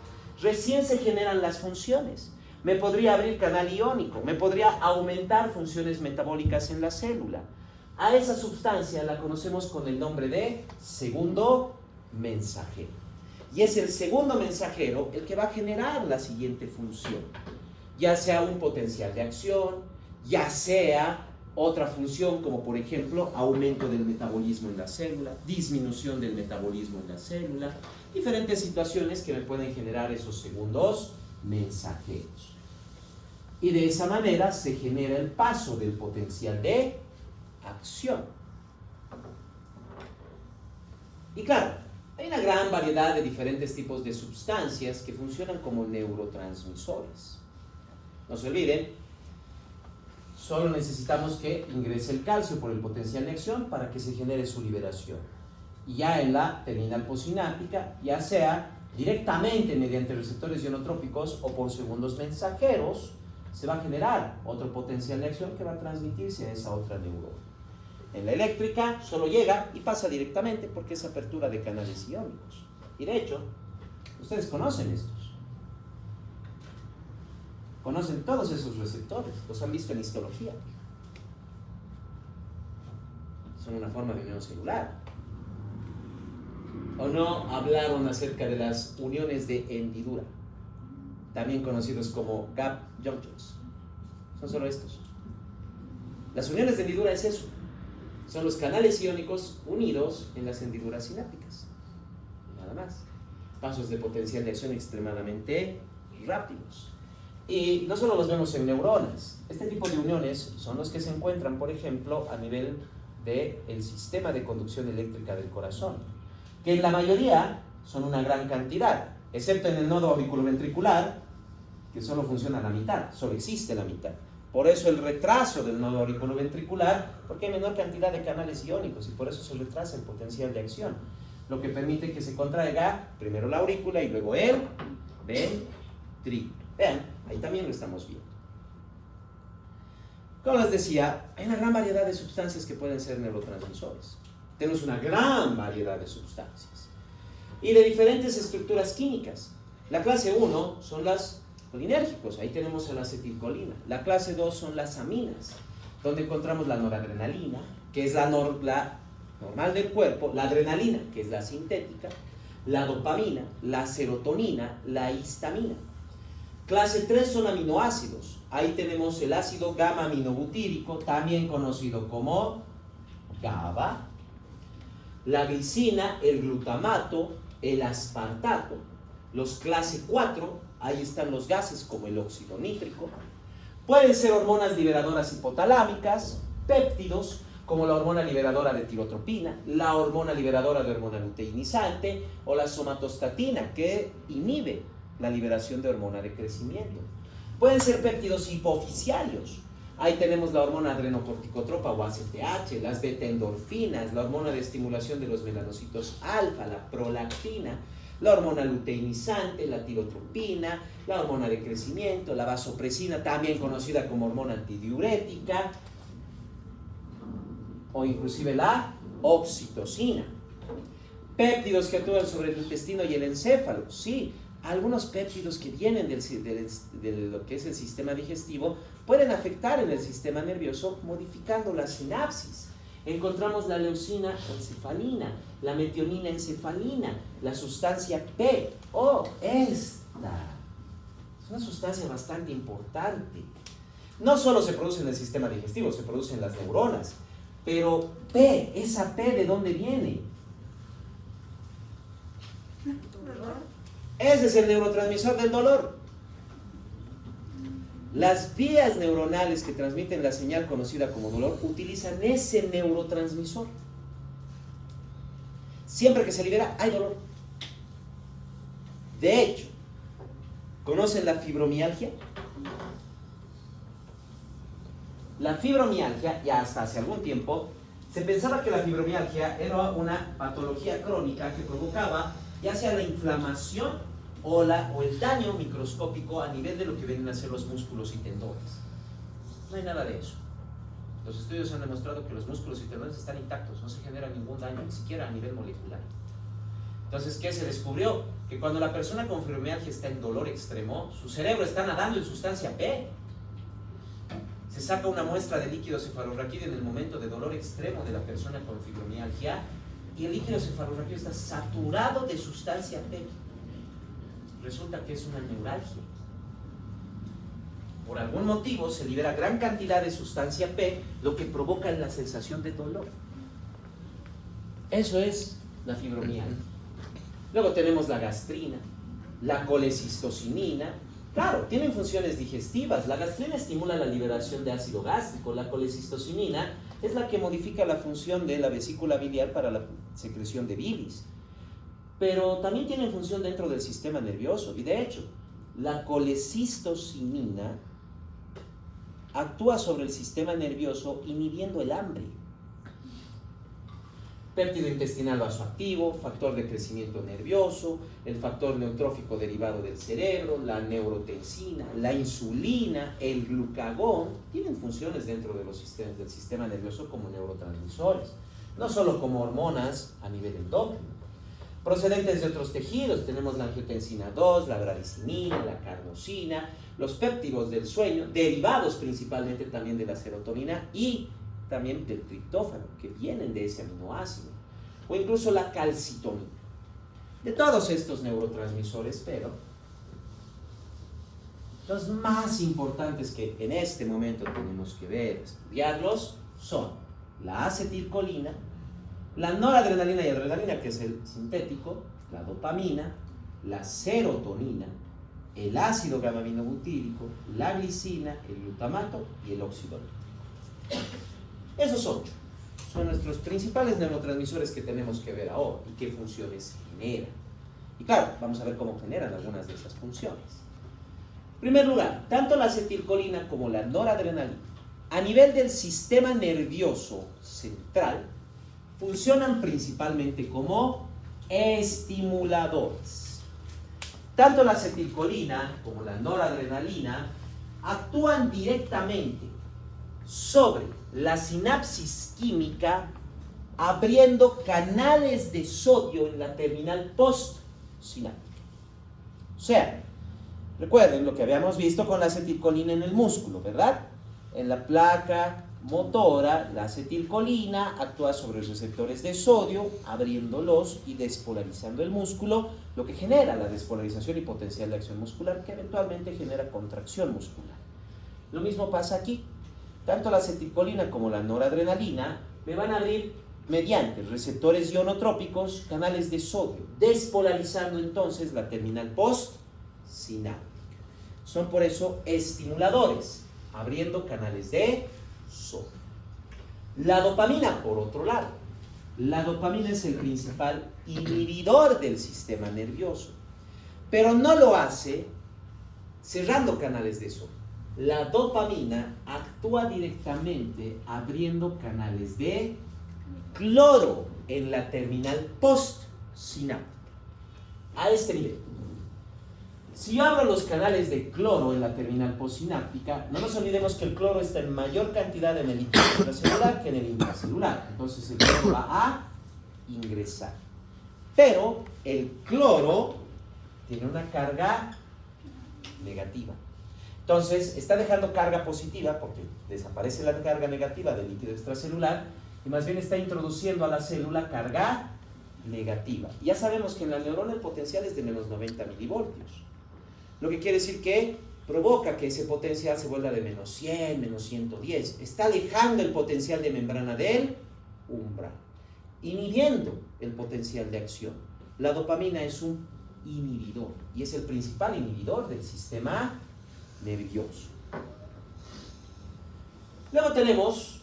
recién se generan las funciones. Me podría abrir canal iónico, me podría aumentar funciones metabólicas en la célula. A esa sustancia la conocemos con el nombre de segundo mensajero. Y es el segundo mensajero el que va a generar la siguiente función. Ya sea un potencial de acción, ya sea otra función como por ejemplo aumento del metabolismo en la célula, disminución del metabolismo en la célula, diferentes situaciones que me pueden generar esos segundos mensajeros. Y de esa manera se genera el paso del potencial de acción. Y claro, hay una gran variedad de diferentes tipos de sustancias que funcionan como neurotransmisores. No se olviden, solo necesitamos que ingrese el calcio por el potencial de acción para que se genere su liberación. Y ya en la terminal posináptica, ya sea directamente mediante receptores ionotrópicos o por segundos mensajeros, se va a generar otro potencial de acción que va a transmitirse a esa otra neurona. En la eléctrica solo llega y pasa directamente porque es apertura de canales iónicos. Y de hecho, ustedes conocen estos. Conocen todos esos receptores, los han visto en histología. Son una forma de unión celular. ¿O no hablaron acerca de las uniones de hendidura? También conocidos como gap junctions. Son solo estos. Las uniones de hendidura es eso. Son los canales iónicos unidos en las hendiduras sinápticas. Nada más. Pasos de potencial de acción extremadamente rápidos. Y no solo los vemos en neuronas. Este tipo de uniones son los que se encuentran, por ejemplo, a nivel del sistema de conducción eléctrica del corazón, que en la mayoría son una gran cantidad, excepto en el nodo auriculoventricular, que solo funciona a la mitad, solo existe la mitad. Por eso el retraso del nodo auriculoventricular, porque hay menor cantidad de canales iónicos y por eso se retrasa el potencial de acción, lo que permite que se contraiga primero la aurícula y luego el ventrículo. Vean, Ahí también lo estamos viendo. Como les decía, hay una gran variedad de sustancias que pueden ser neurotransmisores. Tenemos una gran variedad de sustancias y de diferentes estructuras químicas. La clase 1 son las colinérgicos, ahí tenemos la acetilcolina. La clase 2 son las aminas, donde encontramos la noradrenalina, que es la normal del cuerpo, la adrenalina, que es la sintética, la dopamina, la serotonina, la histamina. Clase 3 son aminoácidos. Ahí tenemos el ácido gamma-aminobutírico, también conocido como GABA, la glicina, el glutamato, el aspartato. Los clase 4, ahí están los gases como el óxido nítrico. Pueden ser hormonas liberadoras hipotalámicas, péptidos, como la hormona liberadora de tirotropina, la hormona liberadora de hormona luteinizante o la somatostatina, que inhibe la liberación de hormona de crecimiento. Pueden ser péptidos hipoficiarios. Ahí tenemos la hormona adrenocorticotropa o ACTH, las beta-endorfinas, la hormona de estimulación de los melanocitos alfa, la prolactina, la hormona luteinizante, la tirotropina, la hormona de crecimiento, la vasopresina, también conocida como hormona antidiurética, o inclusive la oxitocina. Péptidos que actúan sobre el intestino y el encéfalo, sí. Algunos péptidos que vienen de lo que es el sistema digestivo pueden afectar en el sistema nervioso modificando la sinapsis. Encontramos la leucina encefalina, la metionina encefalina, la sustancia P. Esta es una sustancia bastante importante. No solo se produce en el sistema digestivo, se produce en las neuronas. Pero P, esa P, ¿de dónde viene? Ese es el neurotransmisor del dolor. Las vías neuronales que transmiten la señal conocida como dolor utilizan ese neurotransmisor. Siempre que se libera, hay dolor. De hecho, ¿conocen la fibromialgia? La fibromialgia, ya hasta hace algún tiempo, se pensaba que la fibromialgia era una patología crónica que provocaba ya sea la inflamación o el daño microscópico a nivel de lo que vienen a ser los músculos y tendones. No hay nada de eso. Los estudios han demostrado que los músculos y tendones están intactos, no se genera ningún daño, ni siquiera a nivel molecular. Entonces, ¿qué se descubrió? Que cuando la persona con fibromialgia está en dolor extremo, su cerebro está nadando en sustancia P. Se saca una muestra de líquido cefalorraquídeo en el momento de dolor extremo de la persona con fibromialgia y el líquido cefalorraquídeo está saturado de sustancia P. Resulta que es una neuralgia. Por algún motivo se libera gran cantidad de sustancia P, lo que provoca la sensación de dolor. Eso es la fibromialgia. Luego tenemos la gastrina, la colecistocinina. Claro, tienen funciones digestivas. La gastrina estimula la liberación de ácido gástrico. La colecistocinina es la que modifica la función de la vesícula biliar para la secreción de bilis. Pero también tienen función dentro del sistema nervioso. Y de hecho, la colecistocinina actúa sobre el sistema nervioso inhibiendo el hambre. Péptido intestinal vasoactivo, factor de crecimiento nervioso, el factor neutrófico derivado del cerebro, la neurotensina, la insulina, el glucagón, tienen funciones dentro de los sistemas del sistema nervioso como neurotransmisores, no solo como hormonas a nivel endocrino. Procedentes de otros tejidos, tenemos la angiotensina 2, la bradicinina, la carnosina, los péptidos del sueño, derivados principalmente también de la serotonina y también del triptófano, que vienen de ese aminoácido, o incluso la calcitonina. De todos estos neurotransmisores, pero los más importantes que en este momento tenemos que ver, estudiarlos, son la acetilcolina, la noradrenalina y adrenalina, que es el sintético, la dopamina, la serotonina, el ácido gamma-aminobutírico, la glicina, el glutamato y el óxido nítrico. Esos 8 son nuestros principales neurotransmisores que tenemos que ver ahora y qué funciones generan. Y claro, vamos a ver cómo generan algunas de esas funciones. En primer lugar, tanto la acetilcolina como la noradrenalina, a nivel del sistema nervioso central, funcionan principalmente como estimuladores. Tanto la acetilcolina como la noradrenalina actúan directamente sobre la sinapsis química, abriendo canales de sodio en la terminal postsináptica. O sea, recuerden lo que habíamos visto con la acetilcolina en el músculo, ¿verdad? En la placa motora, la acetilcolina actúa sobre los receptores de sodio, abriéndolos y despolarizando el músculo, lo que genera la despolarización y potencial de acción muscular, que eventualmente genera contracción muscular. Lo mismo pasa aquí. Tanto la acetilcolina como la noradrenalina me van a abrir mediante receptores ionotrópicos canales de sodio, despolarizando entonces la terminal postsináptica. Son por eso estimuladores, abriendo canales de sodio. La dopamina, por otro lado, la dopamina es el principal inhibidor del sistema nervioso, pero no lo hace cerrando canales de sodio. La dopamina actúa directamente abriendo canales de cloro en la terminal postsináptica. A este nivel. Si yo abro los canales de cloro en la terminal postsináptica, no nos olvidemos que el cloro está en mayor cantidad en el intracelular que en el intracelular. Entonces el cloro va a ingresar. Pero el cloro tiene una carga negativa. Entonces está dejando carga positiva porque desaparece la carga negativa del líquido extracelular y más bien está introduciendo a la célula carga negativa. Ya sabemos que en la neurona el potencial es de menos 90 milivoltios. Lo que quiere decir que provoca que ese potencial se vuelva de menos 100, menos 110. Está alejando el potencial de membrana del umbral, inhibiendo el potencial de acción. La dopamina es un inhibidor y es el principal inhibidor del sistema nervioso. Luego tenemos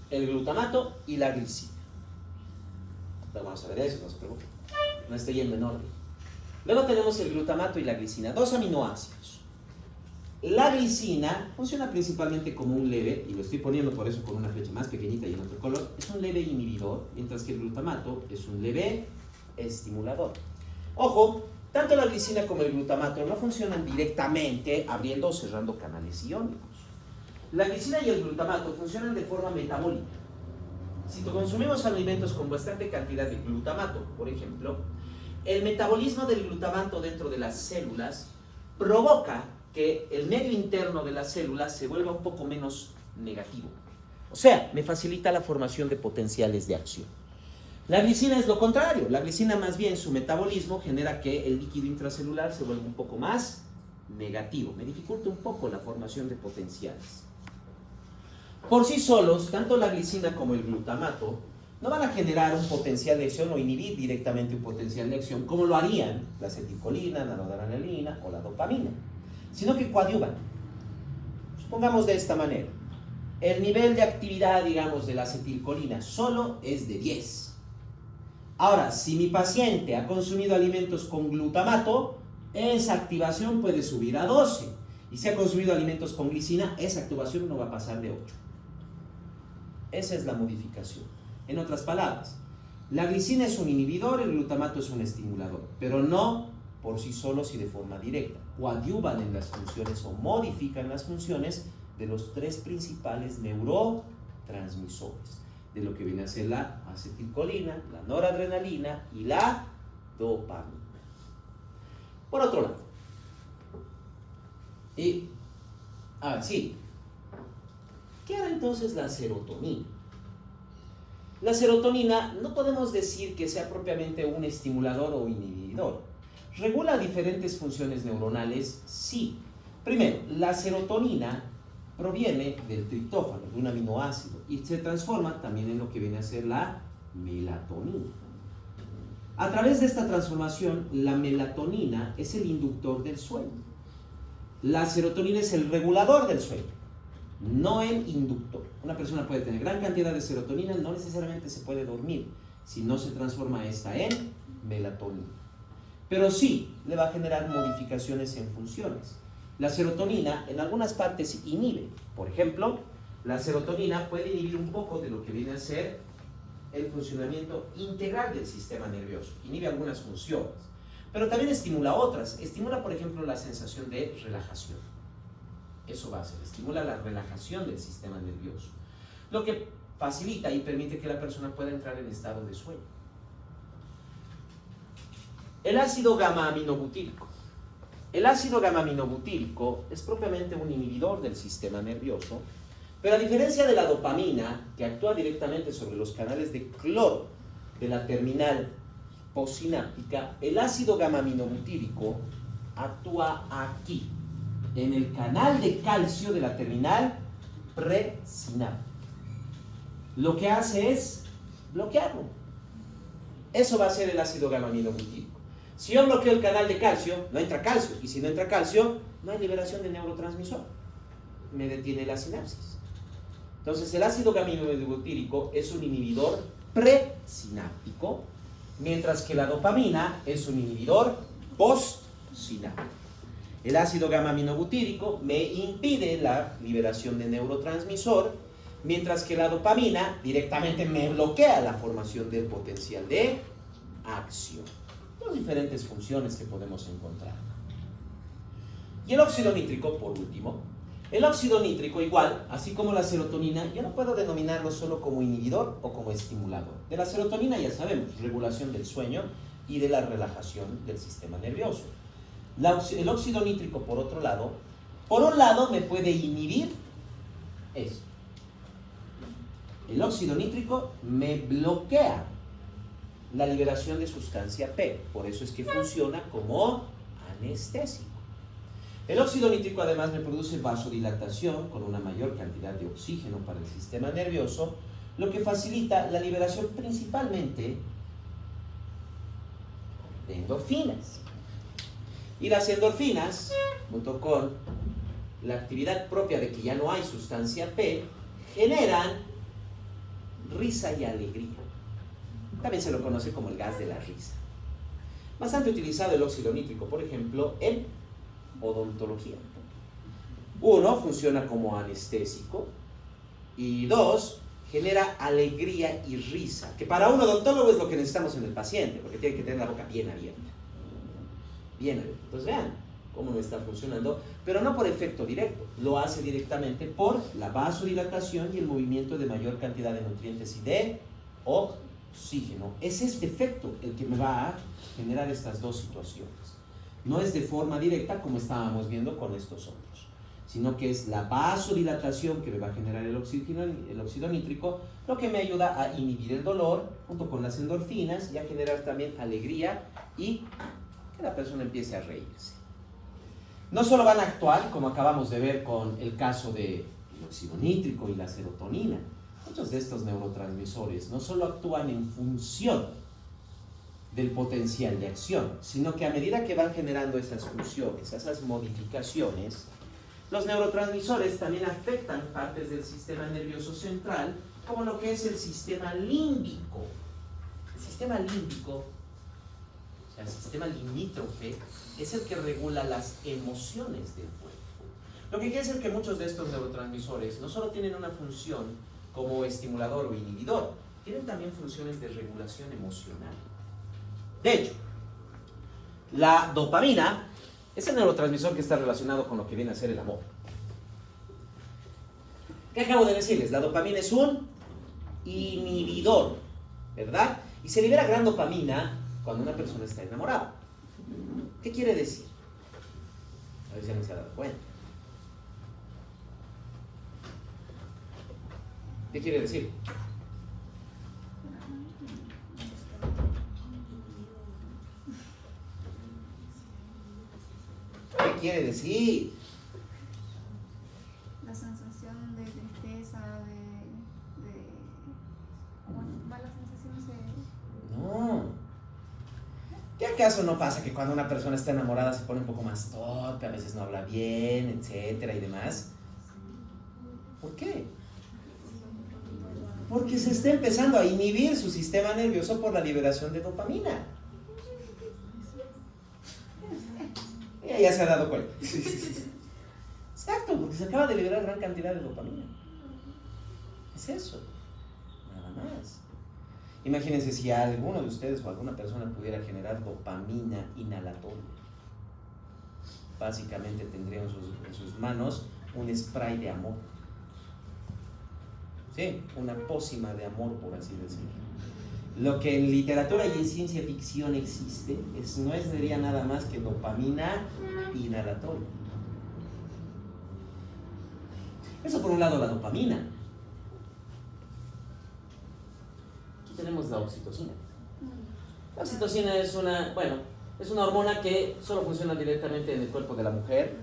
el glutamato y la glicina. Vamos a ver eso, no se preocupen. No estoy yendo en orden. Luego tenemos el glutamato y la glicina, dos aminoácidos. La glicina funciona principalmente como un leve, y lo estoy poniendo por eso con una flecha más pequeñita y en otro color, es un leve inhibidor, mientras que el glutamato es un leve estimulador. Ojo, tanto la glicina como el glutamato no funcionan directamente abriendo o cerrando canales iónicos. La glicina y el glutamato funcionan de forma metabólica. Si consumimos alimentos con bastante cantidad de glutamato, por ejemplo, el metabolismo del glutamato dentro de las células provoca que el medio interno de las células se vuelva un poco menos negativo. O sea, me facilita la formación de potenciales de acción. La glicina es lo contrario. La glicina más bien su metabolismo genera que el líquido intracelular se vuelva un poco más negativo. Me dificulta un poco la formación de potenciales. Por sí solos, tanto la glicina como el glutamato no van a generar un potencial de acción o inhibir directamente un potencial de acción como lo harían la acetilcolina, la noradrenalina o la dopamina, sino que coadyuvan. Supongamos de esta manera. El nivel de actividad, digamos, de la acetilcolina solo es de 10. Ahora, si mi paciente ha consumido alimentos con glutamato, esa activación puede subir a 12. Y si ha consumido alimentos con glicina, esa activación no va a pasar de 8. Esa es la modificación. En otras palabras, la glicina es un inhibidor, el glutamato es un estimulador, pero no por sí solos y de forma directa. Coadyuvan en las funciones o modifican las funciones de los tres principales neurotransmisores, de lo que viene a ser la acetilcolina, la noradrenalina y la dopamina. Por otro lado, ¿qué hará entonces la serotonina? La serotonina no podemos decir que sea propiamente un estimulador o inhibidor. ¿Regula diferentes funciones neuronales? Sí. Primero, la serotonina proviene del triptófano, de un aminoácido, y se transforma también en lo que viene a ser la melatonina. A través de esta transformación, la melatonina es el inductor del sueño. La serotonina es el regulador del sueño, no el inductor. Una persona puede tener gran cantidad de serotonina, no necesariamente se puede dormir si no se transforma esta en melatonina. Pero sí le va a generar modificaciones en funciones. La serotonina en algunas partes inhibe. Por ejemplo, la serotonina puede inhibir un poco de lo que viene a ser el funcionamiento integral del sistema nervioso. Inhibe algunas funciones. pero también estimula otras. Estimula, por ejemplo, la sensación de relajación. Eso va a hacer, estimula la relajación del sistema nervioso, lo que facilita y permite que la persona pueda entrar en estado de sueño. El ácido gamma-aminobutírico. El ácido gamma-aminobutírico es propiamente un inhibidor del sistema nervioso, pero a diferencia de la dopamina, que actúa directamente sobre los canales de cloro de la terminal postsináptica, el ácido gamma-aminobutírico actúa aquí, en el canal de calcio de la terminal presináptica. Lo que hace es bloquearlo. Eso va a ser el ácido gamma-aminobutírico. Si yo bloqueo el canal de calcio, no entra calcio. Y si no entra calcio, no hay liberación de neurotransmisor. Me detiene la sinapsis. Entonces, el ácido gamma-aminobutírico es un inhibidor presináptico, mientras que la dopamina es un inhibidor postsináptico. El ácido gamma-aminobutírico me impide la liberación de neurotransmisor, mientras que la dopamina directamente me bloquea la formación del potencial de acción. Dos diferentes funciones que podemos encontrar. Y el óxido nítrico, por último. El óxido nítrico, igual, así como la serotonina, yo no puedo denominarlo solo como inhibidor o como estimulador. De la serotonina ya sabemos, regulación del sueño y de la relajación del sistema nervioso. El óxido nítrico, por otro lado, por un lado me puede inhibir esto. El óxido nítrico me bloquea la liberación de sustancia P, por eso es que funciona como anestésico. El óxido nítrico además me produce vasodilatación con una mayor cantidad de oxígeno para el sistema nervioso, lo que facilita la liberación principalmente de endorfinas. Y las endorfinas, junto con la actividad propia de que ya no hay sustancia P, generan risa y alegría. También se lo conoce como el gas de la risa. Bastante utilizado el óxido nítrico, por ejemplo, en odontología. Uno, funciona como anestésico. Y dos, genera alegría y risa, que para un odontólogo es lo que necesitamos en el paciente, porque tiene que tener la boca bien abierta. Bien abierta. Entonces vean cómo no está funcionando, pero no por efecto directo, lo hace directamente por la vasodilatación y el movimiento de mayor cantidad de nutrientes y de oxígeno. Es este efecto el que me va a generar estas dos situaciones. No es de forma directa como estábamos viendo con estos otros, sino que es la vasodilatación que me va a generar el óxido nítrico, lo que me ayuda a inhibir el dolor junto con las endorfinas y a generar también alegría y que la persona empiece a reírse. No solo van a actuar, como acabamos de ver con el caso del óxido nítrico y la serotonina, muchos de estos neurotransmisores no solo actúan en función del potencial de acción, sino que a medida que van generando esas funciones, esas modificaciones, los neurotransmisores también afectan partes del sistema nervioso central, como lo que es el sistema límbico. El sistema límbico, o sea, el sistema limítrofe, es el que regula las emociones del cuerpo. Lo que quiere decir que muchos de estos neurotransmisores no solo tienen una función como estimulador o inhibidor, tienen también funciones de regulación emocional. De hecho, la dopamina es el neurotransmisor que está relacionado con lo que viene a ser el amor. ¿Qué acabo de decirles? La dopamina es un inhibidor, ¿verdad? Y se libera gran dopamina cuando una persona está enamorada. ¿Qué quiere decir? A ver si ya no se ha dado cuenta. ¿Qué quiere decir? ¿Qué quiere decir? La sensación de tristeza, ¿cómo va la sensación? No. ¿Qué acaso no pasa que cuando una persona está enamorada se pone un poco más torpe, a veces no habla bien, etcétera y demás? ¿Por qué? Porque se está empezando a inhibir su sistema nervioso por la liberación de dopamina. Ella ya se ha dado cuenta. Exacto, porque se acaba de liberar gran cantidad de dopamina. Es eso, nada más. Imagínense si alguno de ustedes o alguna persona pudiera generar dopamina inhalatoria. Básicamente tendría en sus manos un spray de amor. Sí, una pócima de amor, por así decirlo. Lo que en literatura y en ciencia ficción existe no sería nada más que dopamina inhalatoria. Eso por un lado la dopamina. Aquí tenemos la oxitocina. La oxitocina es una hormona que solo funciona directamente en el cuerpo de la mujer,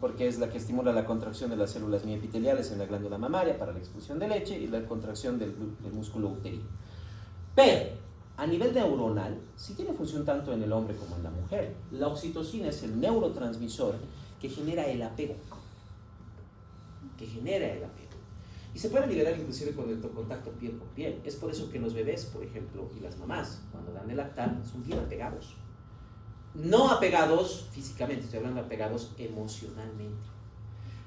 porque es la que estimula la contracción de las células miepiteliales en la glándula mamaria para la expulsión de leche y la contracción del músculo uterino. Pero a nivel neuronal, sí tiene función tanto en el hombre como en la mujer. La oxitocina es el neurotransmisor que genera el apego. Y se puede liberar inclusive con el contacto piel con piel. Es por eso que los bebés, por ejemplo, y las mamás, cuando dan de lactar, son bien apegados. No apegados físicamente, estoy hablando de apegados emocionalmente.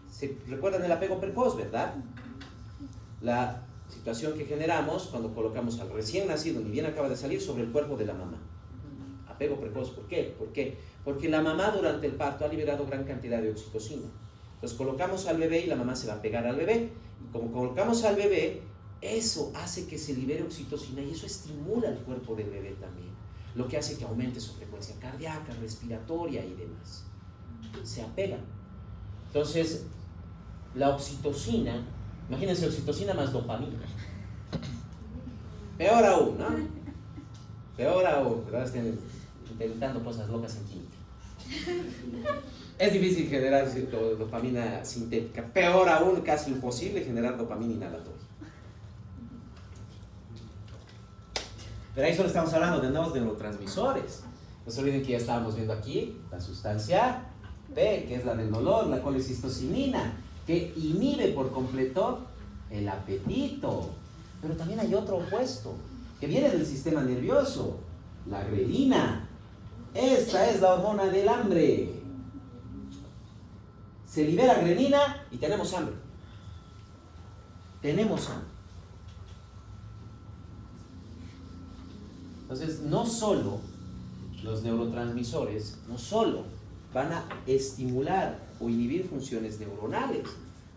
¿Se recuerdan el apego precoz, verdad? La situación que generamos cuando colocamos al recién nacido, ni bien acaba de salir, sobre el cuerpo de la mamá. Apego precoz, ¿por qué? Porque la mamá durante el parto ha liberado gran cantidad de oxitocina. Entonces colocamos al bebé y la mamá se va a pegar al bebé. Y como colocamos al bebé, eso hace que se libere oxitocina y eso estimula el cuerpo del bebé también. Lo que hace que aumente su frecuencia cardíaca, respiratoria y demás. Se apegan. Entonces, la oxitocina, imagínense oxitocina más dopamina. Peor aún, ¿no? Peor aún, ¿verdad? Estén intentando cosas locas en química. Es difícil generar dopamina sintética. Peor aún, casi imposible generar dopamina inhalatoria. Pero ahí solo estamos hablando de nuevos neurotransmisores. No se olviden que ya estábamos viendo aquí la sustancia P, que es la del dolor, la colecistocinina, que inhibe por completo el apetito. Pero también hay otro opuesto, que viene del sistema nervioso, la grelina. Esta es la hormona del hambre. Se libera grelina y tenemos hambre. Entonces, no solo los neurotransmisores, no solo van a estimular o inhibir funciones neuronales,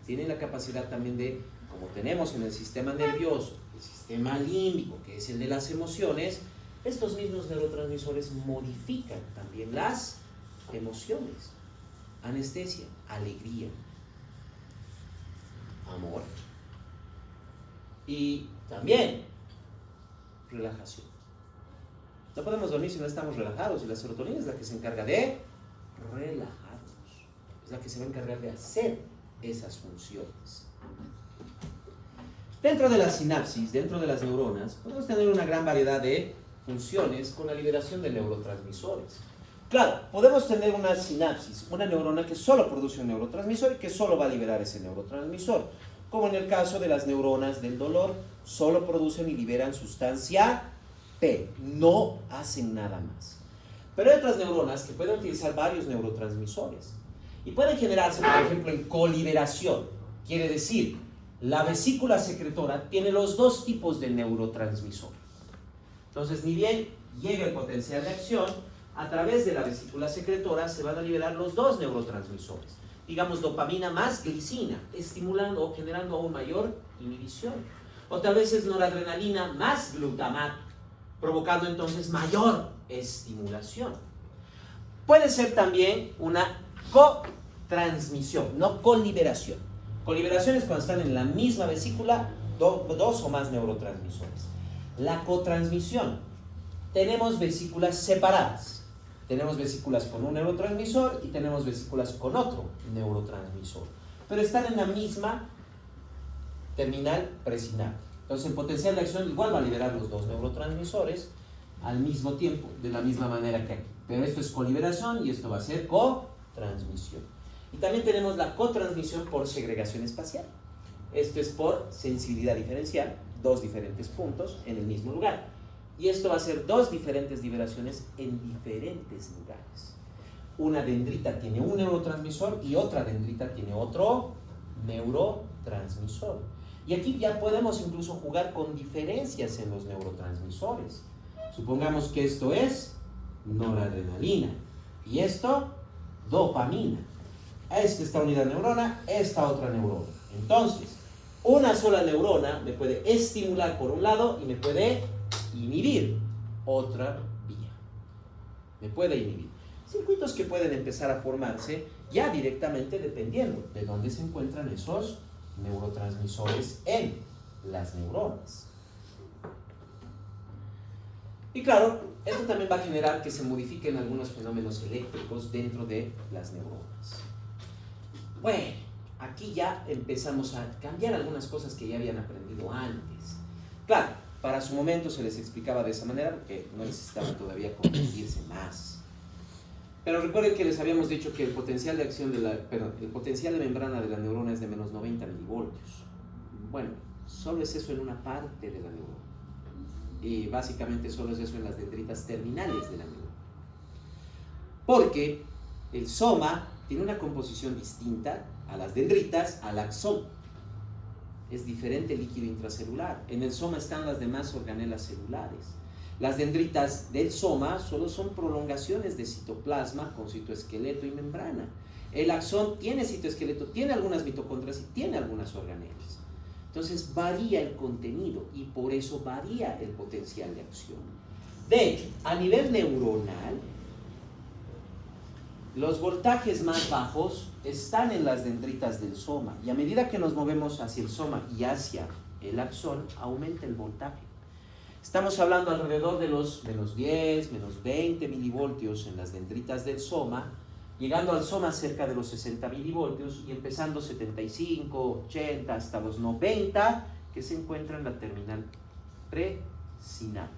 tienen la capacidad también de, como tenemos en el sistema nervioso, el sistema límbico, que es el de las emociones, estos mismos neurotransmisores modifican también las emociones. Anestesia, alegría, amor y también relajación. No podemos dormir si no estamos relajados y la serotonina es la que se encarga de relajarnos, es la que se va a encargar de hacer esas funciones. Dentro de la sinapsis, dentro de las neuronas, podemos tener una gran variedad de funciones con la liberación de neurotransmisores. Claro, podemos tener una sinapsis, una neurona que solo produce un neurotransmisor y que solo va a liberar ese neurotransmisor, como en el caso de las neuronas del dolor, solo producen y liberan sustancia P, no hacen nada más. Pero hay otras neuronas que pueden utilizar varios neurotransmisores y pueden generarse, por ejemplo, en coliberación. Quiere decir, la vesícula secretora tiene los dos tipos de neurotransmisor. Entonces, ni bien llega el potencial de acción, a través de la vesícula secretora se van a liberar los dos neurotransmisores. Digamos, dopamina más glicina, estimulando o generando aún mayor inhibición. O tal vez es noradrenalina más glutamato, provocando entonces mayor estimulación. Puede ser también una cotransmisión, no coliberación. Coliberación es cuando están en la misma vesícula dos o más neurotransmisores. La cotransmisión, tenemos vesículas separadas. Tenemos vesículas con un neurotransmisor y tenemos vesículas con otro neurotransmisor. Pero están en la misma terminal presinal. Entonces, el potencial de acción igual va a liberar los dos neurotransmisores al mismo tiempo, de la misma manera que aquí. Pero esto es coliberación y esto va a ser cotransmisión. Y también tenemos la cotransmisión por segregación espacial. Esto es por sensibilidad diferencial, dos diferentes puntos en el mismo lugar. Y esto va a ser dos diferentes liberaciones en diferentes lugares. Una dendrita tiene un neurotransmisor y otra dendrita tiene otro neurotransmisor. Y aquí ya podemos incluso jugar con diferencias en los neurotransmisores. Supongamos que esto es noradrenalina y esto dopamina. Esta unidad neurona, esta otra neurona. Entonces, una sola neurona me puede estimular por un lado y me puede inhibir otra vía. Me puede inhibir. Circuitos que pueden empezar a formarse ya directamente dependiendo de dónde se encuentran esos neurotransmisores en las neuronas. Y claro, esto también va a generar que se modifiquen algunos fenómenos eléctricos dentro de las neuronas. Bueno, aquí ya empezamos a cambiar algunas cosas que ya habían aprendido antes. Claro, para su momento se les explicaba de esa manera porque no necesitaban todavía confundirse más. Pero recuerden que les habíamos dicho que el potencial de acción el potencial de membrana de la neurona es de menos 90 milivoltios. Bueno, solo es eso en una parte de la neurona. Y básicamente solo es eso en las dendritas terminales de la neurona. Porque el soma tiene una composición distinta a las dendritas, al axón. Es diferente el líquido intracelular. En el soma están las demás organelas celulares. Las dendritas del soma solo son prolongaciones de citoplasma con citoesqueleto y membrana. El axón tiene citoesqueleto, tiene algunas mitocondrias y tiene algunas organelas. Entonces varía el contenido y por eso varía el potencial de acción. De hecho, a nivel neuronal, los voltajes más bajos están en las dendritas del soma y a medida que nos movemos hacia el soma y hacia el axón, aumenta el voltaje. Estamos hablando alrededor de los menos 10, menos 20 milivoltios en las dendritas del soma, llegando al soma cerca de los 60 milivoltios y empezando 75, 80 hasta los 90 que se encuentra en la terminal presináptica.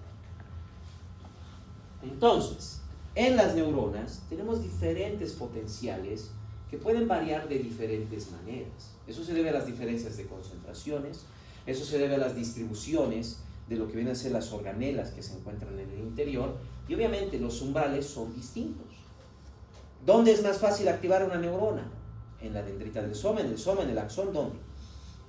Entonces, en las neuronas tenemos diferentes potenciales que pueden variar de diferentes maneras. Eso se debe a las diferencias de concentraciones, eso se debe a las distribuciones de lo que vienen a ser las organelas que se encuentran en el interior y obviamente los umbrales son distintos. ¿Dónde es más fácil activar una neurona? En la dendrita del soma, en el axón, ¿dónde?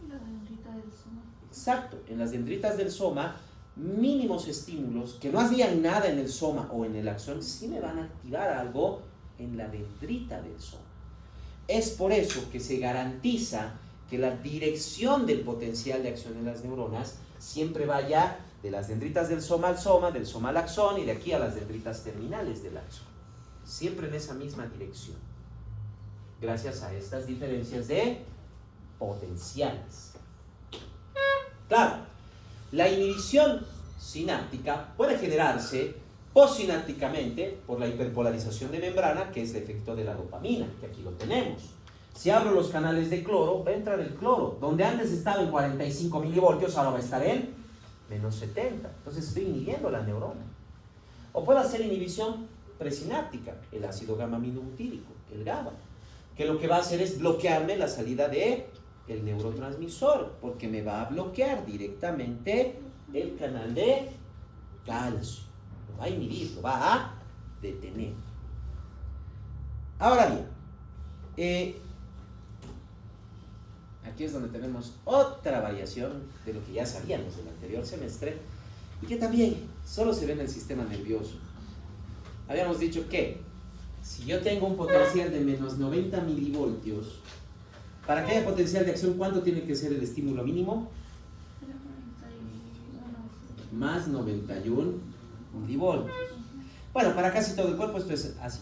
En la dendrita del soma. Exacto, en las dendritas del soma, mínimos estímulos que no hacían nada en el soma o en el axón, sí me van a activar algo en la dendrita del soma. Es por eso que se garantiza que la dirección del potencial de acción en las neuronas siempre vaya de las dendritas del soma al axón y de aquí a las dendritas terminales del axón. Siempre en esa misma dirección. Gracias a estas diferencias de potenciales. Claro, la inhibición sináptica puede generarse postsinápticamente por la hiperpolarización de membrana, que es el efecto de la dopamina, que aquí lo tenemos. Si abro los canales de cloro, va a entrar el cloro. Donde antes estaba en 45 milivoltios, ahora va a estar en menos 70. Entonces estoy inhibiendo la neurona. O puede hacer inhibición presináptica, el ácido gamma-aminobutírico, el GABA, que lo que va a hacer es bloquearme la salida de el neurotransmisor, porque me va a bloquear directamente el canal de calcio. Lo va a inhibir, lo va a detener. Ahora bien, aquí es donde tenemos otra variación de lo que ya sabíamos del anterior semestre y que también solo se ve en el sistema nervioso. Habíamos dicho que si yo tengo un potencial de menos 90 milivoltios, para que haya potencial de acción, ¿cuánto tiene que ser el estímulo mínimo? Más 91 milivoltios. Bueno, para casi todo el cuerpo esto es así.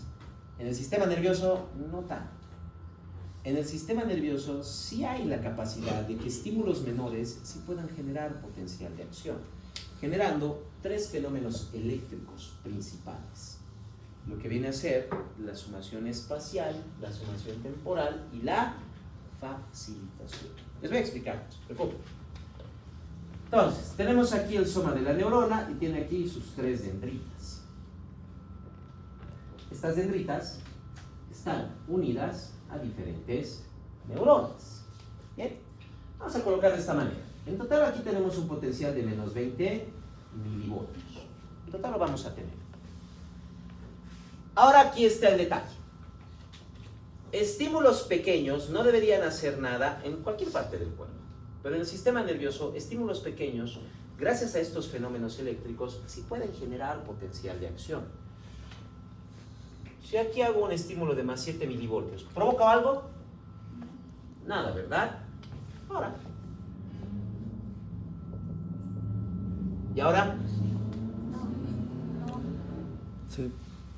En el sistema nervioso no tanto. En el sistema nervioso sí hay la capacidad de que estímulos menores sí puedan generar potencial de acción, generando tres fenómenos eléctricos principales. Lo que viene a ser la sumación espacial, la sumación temporal y la facilitación. Les voy a explicar, no se preocupen. Entonces, tenemos aquí el soma de la neurona y tiene aquí sus tres dendritas. Estas dendritas están unidas a diferentes neuronas. Bien, vamos a colocar de esta manera. En total aquí tenemos un potencial de menos 20 milivoltios. En total lo vamos a tener. Ahora aquí está el detalle. Estímulos pequeños no deberían hacer nada en cualquier parte del cuerpo. Pero en el sistema nervioso, estímulos pequeños, gracias a estos fenómenos eléctricos, sí pueden generar potencial de acción. Si aquí hago un estímulo de más 7 milivoltios, ¿provoca algo? Nada, ¿verdad? Ahora. ¿Y ahora? Sí.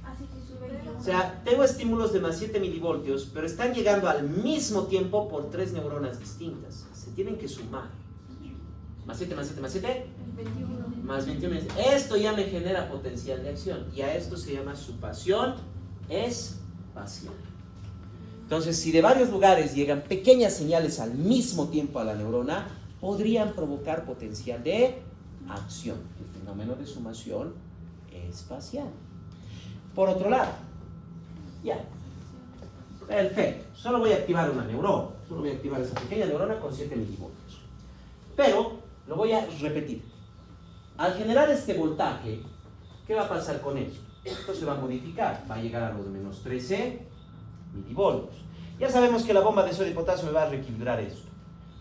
Así que sube yo. O sea, tengo estímulos de más 7 milivoltios, pero están llegando al mismo tiempo por 3 neuronas distintas. Se tienen que sumar. Más 7, más 7, más 7. 21. Más 21. Esto ya me genera potencial de acción. Y a esto se llama supación espacial. Entonces, si de varios lugares llegan pequeñas señales al mismo tiempo a la neurona, podrían provocar potencial de acción. El fenómeno de sumación espacial. Por otro lado, ya. Perfecto. Solo voy a activar una neurona. Solo voy a activar esa pequeña neurona con 7 milivoltios. Pero lo voy a repetir. Al generar este voltaje, ¿qué va a pasar con eso? Esto se va a modificar. Va a llegar a los menos 13 milivoltios. Ya sabemos que la bomba de sodio y potasio me va a reequilibrar esto.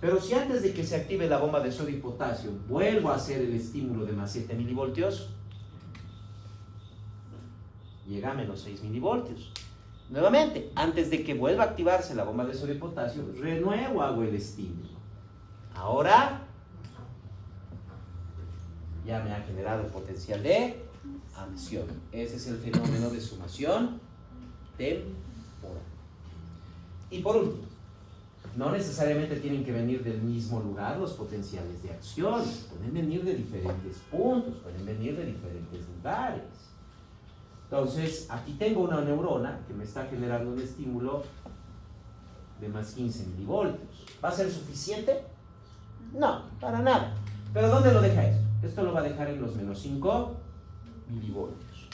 Pero si antes de que se active la bomba de sodio y potasio vuelvo a hacer el estímulo de más 7 milivoltios, llega a menos 6 milivoltios. Nuevamente, antes de que vuelva a activarse la bomba de sodio y potasio, renuevo hago el estímulo. Ahora ya me ha generado el potencial de acción. Ese es el fenómeno de sumación temporal. Y por último, no necesariamente tienen que venir del mismo lugar los potenciales de acción. Pueden venir de diferentes puntos, pueden venir de diferentes lugares. Entonces, aquí tengo una neurona que me está generando un estímulo de más 15 milivoltios. ¿Va a ser suficiente? No, para nada. ¿Pero dónde lo deja esto? Esto lo va a dejar en los menos 5 milivoltios.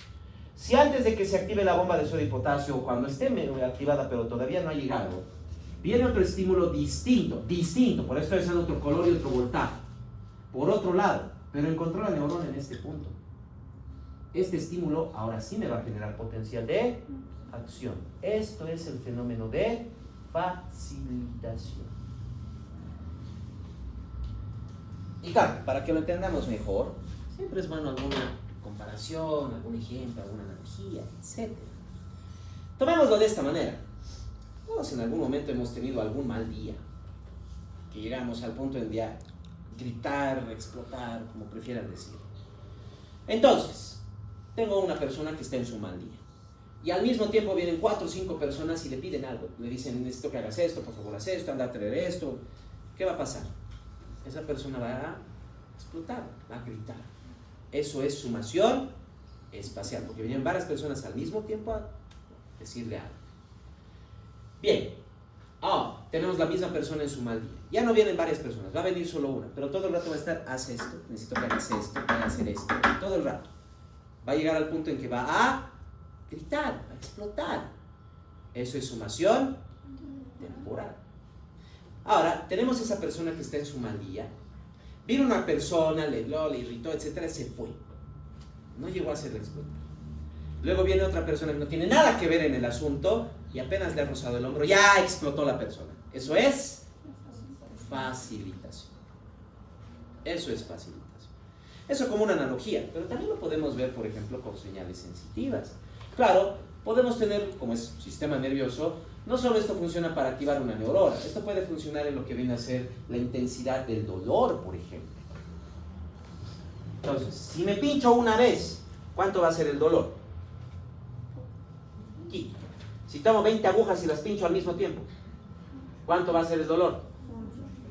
Si antes de que se active la bomba de sodio y potasio, o cuando esté activada pero todavía no ha llegado, viene otro estímulo distinto, por eso es otro color y otro voltaje. Por otro lado, pero encontró la neurona en este punto. Este estímulo ahora sí me va a generar potencial de acción. Esto es el fenómeno de facilitación. Y claro, para que lo entendamos mejor, siempre es bueno alguna comparación, algún ejemplo, alguna analogía, etc. Tomémoslo de esta manera. Todos en algún momento hemos tenido algún mal día, que llegamos al punto de ya gritar, explotar, como prefieran decir. Entonces, tengo una persona que está en su mal día. Y al mismo tiempo vienen 4 o 5 personas y le piden algo. Le dicen, necesito que hagas esto, por favor haz esto, anda a traer esto. ¿Qué va a pasar? Esa persona va a explotar, va a gritar. Eso es sumación espacial, porque vienen varias personas al mismo tiempo a decirle algo. Bien, tenemos la misma persona en su mal día. Ya no vienen varias personas, va a venir solo una, pero todo el rato va a estar, haz esto, necesito que hagas esto, voy a hacer esto, todo el rato. Va a llegar al punto en que va a gritar, va a explotar. Eso es sumación temporal. Ahora, tenemos esa persona que está en su mal día. Vino una persona, le habló, le irritó, etcétera, se fue. No llegó a hacerle explotar. Luego viene otra persona que no tiene nada que ver en el asunto y apenas le ha rozado el hombro, ya explotó la persona. Eso es facilitación. Eso es facilitación. Eso como una analogía, pero también lo podemos ver, por ejemplo, con señales sensitivas. Claro, podemos tener, como es sistema nervioso, no solo esto funciona para activar una neurona, esto puede funcionar en lo que viene a ser la intensidad del dolor, por ejemplo. Entonces, si me pincho una vez, ¿cuánto va a ser el dolor? Aquí. Si tomo 20 agujas y las pincho al mismo tiempo, ¿cuánto va a ser el dolor?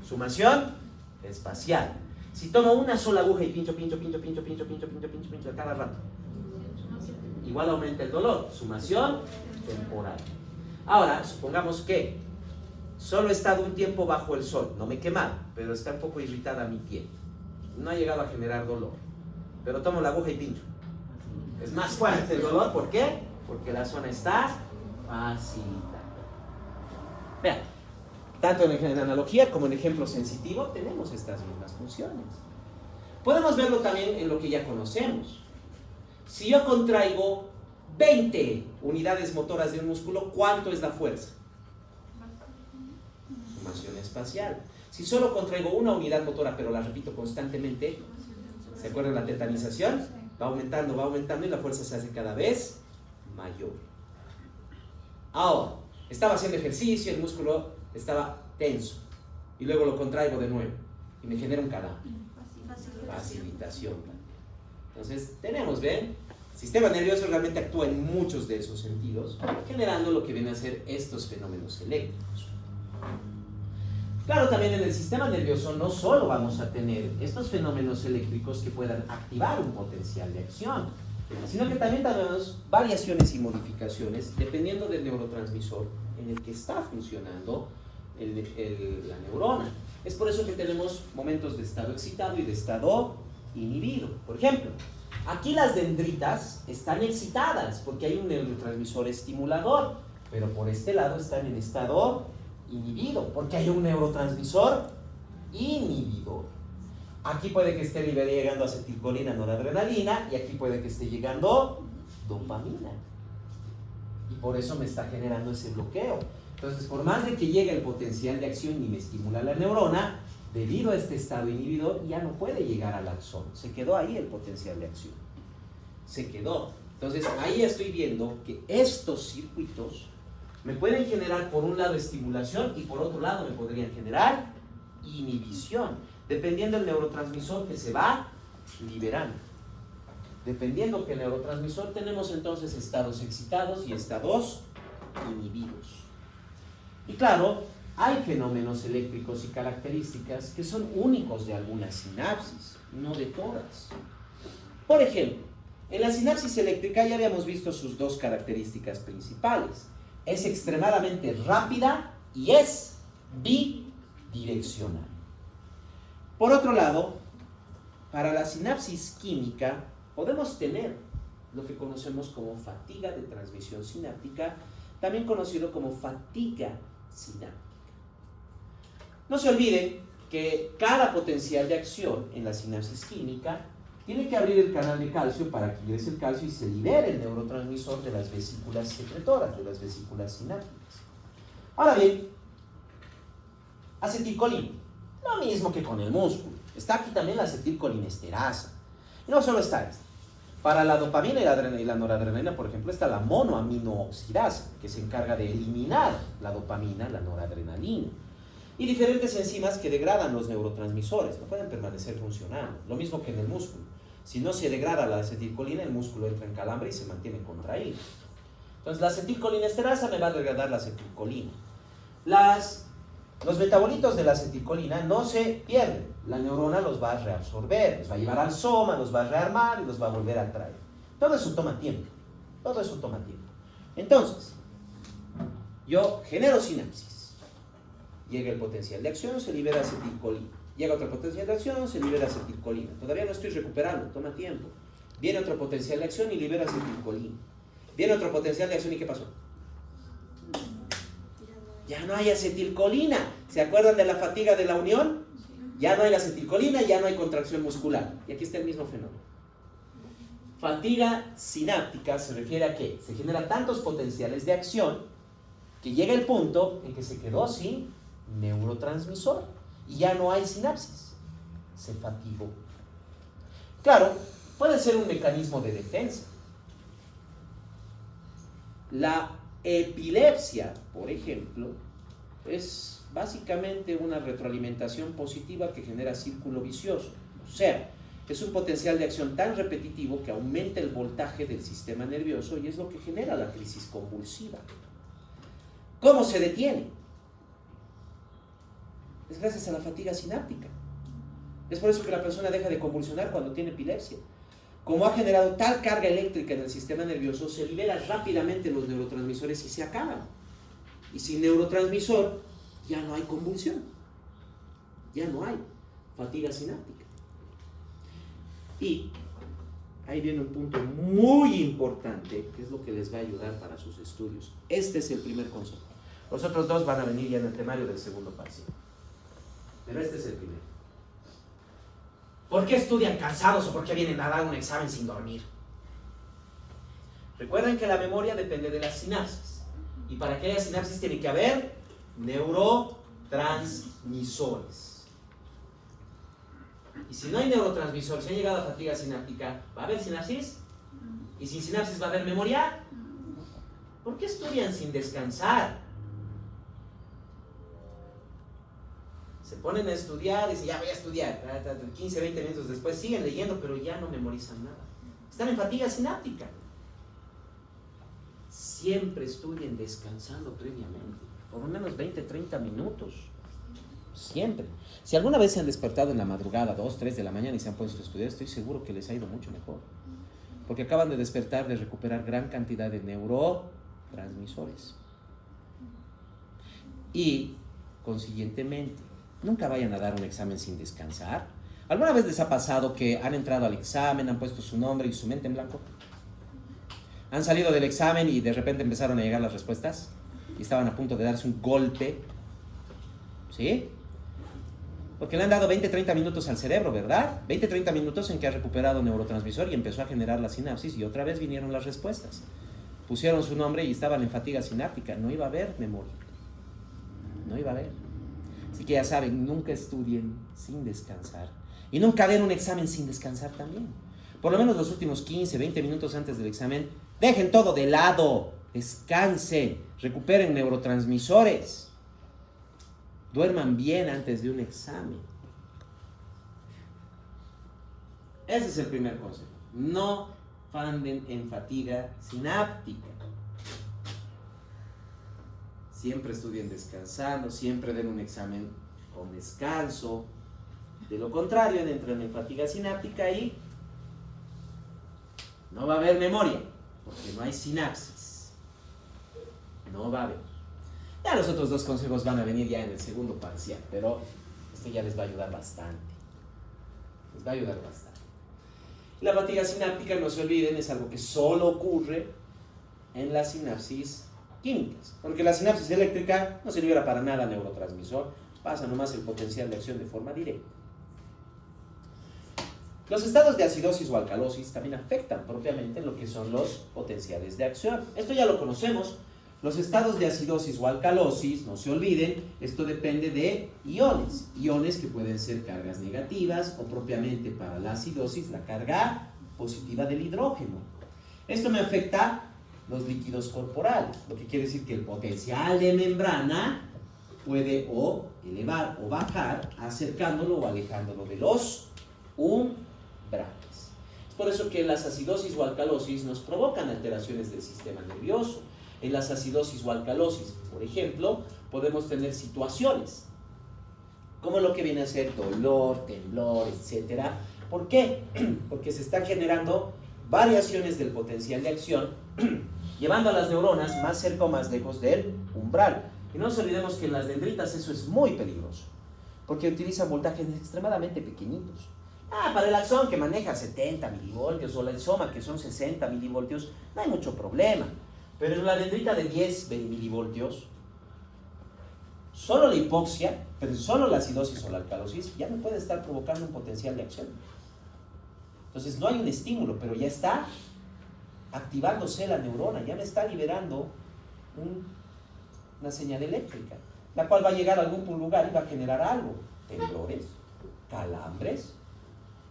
Sumación espacial. Si tomo una sola aguja y pincho a cada rato, igual aumenta el dolor. Sumación temporal. Ahora, supongamos que solo he estado un tiempo bajo el sol, no me he quemado, pero está un poco irritada mi piel. No ha llegado a generar dolor, pero tomo la aguja y pincho. Es más fuerte el dolor, ¿por qué? Porque la zona está facilitada. Vean, tanto en analogía como en ejemplo sensitivo tenemos estas mismas funciones. Podemos verlo también en lo que ya conocemos. Si yo contraigo 20 unidades motoras de un músculo, ¿cuánto es la fuerza? Sumación espacial. Si solo contraigo una unidad motora, pero la repito constantemente, ¿se acuerdan la tetanización? Va aumentando y la fuerza se hace cada vez mayor. Ahora, estaba haciendo ejercicio, el músculo estaba tenso y luego lo contraigo de nuevo y me genera un calambre. Facilitación. Entonces, tenemos, ¿ven? El sistema nervioso realmente actúa en muchos de esos sentidos, generando lo que vienen a ser estos fenómenos eléctricos. Claro, también en el sistema nervioso no solo vamos a tener estos fenómenos eléctricos que puedan activar un potencial de acción, sino que también tenemos variaciones y modificaciones dependiendo del neurotransmisor en el que está funcionando la neurona. Es por eso que tenemos momentos de estado excitado y de estado inhibido. Por ejemplo, aquí las dendritas están excitadas porque hay un neurotransmisor estimulador, pero por este lado están en estado inhibido porque hay un neurotransmisor inhibidor. Aquí puede que esté llegando acetilcolina, noradrenalina, y aquí puede que esté llegando dopamina. Y por eso me está generando ese bloqueo. Entonces, por más de que llegue el potencial de acción y me estimula la neurona, debido a este estado inhibidor ya no puede llegar al axón. Se quedó ahí el potencial de acción. Se quedó. Entonces, ahí estoy viendo que estos circuitos me pueden generar por un lado estimulación y por otro lado me podrían generar inhibición, dependiendo del neurotransmisor que se va liberando. Dependiendo que el neurotransmisor tenemos entonces estados excitados y estados inhibidos. Y claro, hay fenómenos eléctricos y características que son únicos de algunas sinapsis, no de todas. Por ejemplo, en la sinapsis eléctrica ya habíamos visto sus dos características principales. Es extremadamente rápida y es bidireccional. Por otro lado, para la sinapsis química podemos tener lo que conocemos como fatiga de transmisión sináptica, también conocido como fatiga sináptica. No se olviden que cada potencial de acción en la sinapsis química tiene que abrir el canal de calcio para que ingrese el calcio y se libere el neurotransmisor de las vesículas secretoras, de las vesículas sinápticas. Ahora bien, acetilcolina, lo mismo que con el músculo. Está aquí también la acetilcolinesterasa. Y no solo está esta. Para la dopamina y la noradrenalina, por ejemplo, está la monoaminooxidasa, que se encarga de eliminar la dopamina, la noradrenalina. Y diferentes enzimas que degradan los neurotransmisores, no pueden permanecer funcionando. Lo mismo que en el músculo. Si no se degrada la acetilcolina, el músculo entra en calambre y se mantiene contraído. Entonces, la acetilcolinesterasa me va a degradar la acetilcolina. Los metabolitos de la acetilcolina no se pierden. La neurona los va a reabsorber, los va a llevar al soma, los va a rearmar y los va a volver a traer. Todo eso toma tiempo. Todo eso toma tiempo. Entonces, yo genero sinapsis. Llega el potencial de acción, se libera acetilcolina. Llega otro potencial de acción, se libera acetilcolina. Todavía no estoy recuperando, toma tiempo. Viene otro potencial de acción y libera acetilcolina. Viene otro potencial de acción y ¿qué pasó? Ya no hay acetilcolina. ¿Se acuerdan de la fatiga de la unión? Ya no hay acetilcolina, ya no hay contracción muscular. Y aquí está el mismo fenómeno. Fatiga sináptica se refiere a que se generan tantos potenciales de acción que llega el punto en que se quedó sin neurotransmisor y ya no hay sinapsis. Se fatigó. Claro, puede ser un mecanismo de defensa. La epilepsia, por ejemplo, es básicamente una retroalimentación positiva que genera círculo vicioso. O sea, es un potencial de acción tan repetitivo que aumenta el voltaje del sistema nervioso y es lo que genera la crisis convulsiva. ¿Cómo se detiene? Es gracias a la fatiga sináptica. Es por eso que la persona deja de convulsionar cuando tiene epilepsia. Como ha generado tal carga eléctrica en el sistema nervioso, se libera rápidamente los neurotransmisores y se acaban. Y sin neurotransmisor, ya no hay convulsión. Ya no hay fatiga sináptica. Y ahí viene un punto muy importante, que es lo que les va a ayudar para sus estudios. Este es el primer concepto. Los otros dos van a venir ya en el temario del segundo parcial. Pero este es el primero. ¿Por qué estudian cansados o por qué vienen a dar un examen sin dormir? Recuerden que la memoria depende de las sinapsis. Y para que haya sinapsis tiene que haber neurotransmisor. neurotransmisores. Y si no hay neurotransmisores, si ha llegado a fatiga sináptica, ¿va a haber sinapsis? ¿Y sin sinapsis va a haber memoria? ¿Por qué estudian sin descansar? Se ponen a estudiar y dicen, ya voy a estudiar. 15, 20 minutos después siguen leyendo, pero ya no memorizan nada. Están en fatiga sináptica. Siempre estudien descansando previamente, por lo menos 20, 30 minutos. Siempre. Si alguna vez se han despertado en la madrugada, 2, 3 de la mañana y se han puesto a estudiar, estoy seguro que les ha ido mucho mejor. Porque acaban de despertar, de recuperar gran cantidad de neurotransmisores. Y, consiguientemente, nunca vayan a dar un examen sin descansar. ¿Alguna vez les ha pasado que han entrado al examen, han puesto su nombre y su mente en blanco? Han salido del examen y de repente empezaron a llegar las respuestas y estaban a punto de darse un golpe? ¿Sí? Porque le han dado 20, 30 minutos al cerebro, ¿verdad? 20, 30 minutos en que ha recuperado neurotransmisor y empezó a generar la sinapsis y otra vez vinieron las respuestas. Pusieron su nombre y estaban en fatiga sináptica. No iba a haber memoria. No iba a haber. Así que ya saben, nunca estudien sin descansar. Y nunca den un examen sin descansar también. Por lo menos los últimos 15, 20 minutos antes del examen, dejen todo de lado. Descansen. Recuperen neurotransmisores. Duerman bien antes de un examen. Ese es el primer consejo. No anden en fatiga sináptica. Siempre estudien descansando, siempre den un examen con descanso. De lo contrario, entran en fatiga sináptica y no va a haber memoria, porque no hay sinapsis. No va a haber. Ya los otros dos consejos van a venir ya en el segundo parcial, pero este ya les va a ayudar bastante. Les va a ayudar bastante. La fatiga sináptica, no se olviden, es algo que solo ocurre en las sinapsis químicas, porque la sinapsis eléctrica no se libera para nada neurotransmisor, pasa nomás el potencial de acción de forma directa. Los estados de acidosis o alcalosis también afectan propiamente lo que son los potenciales de acción. Esto ya lo conocemos. Los estados de acidosis o alcalosis, no se olviden, esto depende de iones. Iones que pueden ser cargas negativas o propiamente para la acidosis la carga positiva del hidrógeno. Esto me afecta los líquidos corporales, lo que quiere decir que el potencial de membrana puede o elevar o bajar, acercándolo o alejándolo de los umbrales. Es por eso que las acidosis o alcalosis nos provocan alteraciones del sistema nervioso. En las acidosis o alcalosis, por ejemplo, podemos tener situaciones como lo que viene a ser dolor, temblor, etc. ¿Por qué? Porque se están generando variaciones del potencial de acción, llevando a las neuronas más cerca o más lejos del umbral. Y no nos olvidemos que en las dendritas eso es muy peligroso, porque utilizan voltajes extremadamente pequeñitos. Para el axón que maneja 70 milivoltios o el soma que son 60 milivoltios, no hay mucho problema. Pero en la dendrita de 10 milivoltios, solo la hipoxia, pero solo la acidosis o la alcalosis, ya me puede estar provocando un potencial de acción. Entonces no hay un estímulo, pero ya está activándose la neurona, ya me está liberando una señal eléctrica, la cual va a llegar a algún lugar y va a generar algo, temblores, calambres,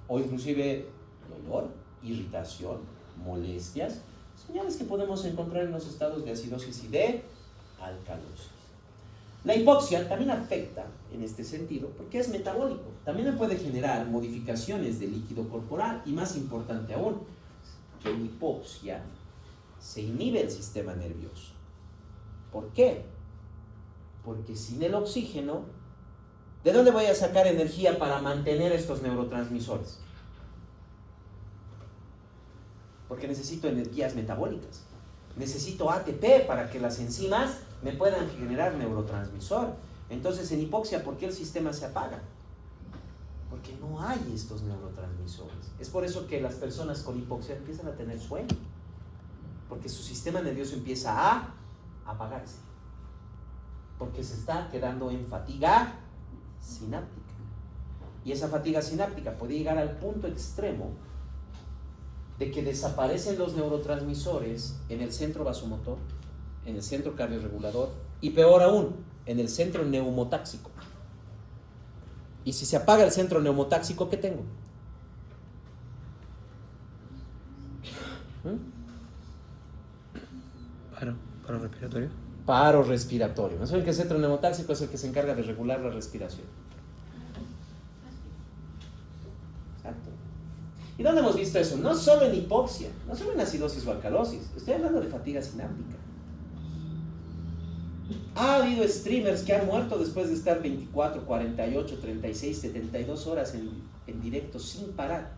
o inclusive dolor, irritación, molestias, señales que podemos encontrar en los estados de acidosis y de alcalosis. La hipoxia también afecta en este sentido porque es metabólico. También me puede generar modificaciones del líquido corporal y, más importante aún, que en hipoxia se inhibe el sistema nervioso. ¿Por qué? Porque sin el oxígeno, ¿de dónde voy a sacar energía para mantener estos neurotransmisores? Porque necesito energías metabólicas. Necesito ATP para que las enzimas me puedan generar neurotransmisor. Entonces, en hipoxia, ¿por qué el sistema se apaga? Porque no hay estos neurotransmisores. Es por eso que las personas con hipoxia empiezan a tener sueño, porque su sistema nervioso empieza a apagarse, porque se está quedando en fatiga sináptica. Y esa fatiga sináptica puede llegar al punto extremo de que desaparecen los neurotransmisores en el centro vasomotor, en el centro cardiorregulador, y peor aún, en el centro neumotáxico. Y si se apaga el centro neumotáxico, ¿qué tengo? Paro respiratorio. Paro respiratorio. ¿No saben que el centro neumotáxico es el que se encarga de regular la respiración? Exacto. ¿Y dónde hemos visto eso? No solo en hipoxia, no solo en acidosis o alcalosis. Estoy hablando de fatiga sináptica. Ha habido streamers que han muerto después de estar 24, 48, 36, 72 horas en directo sin parar.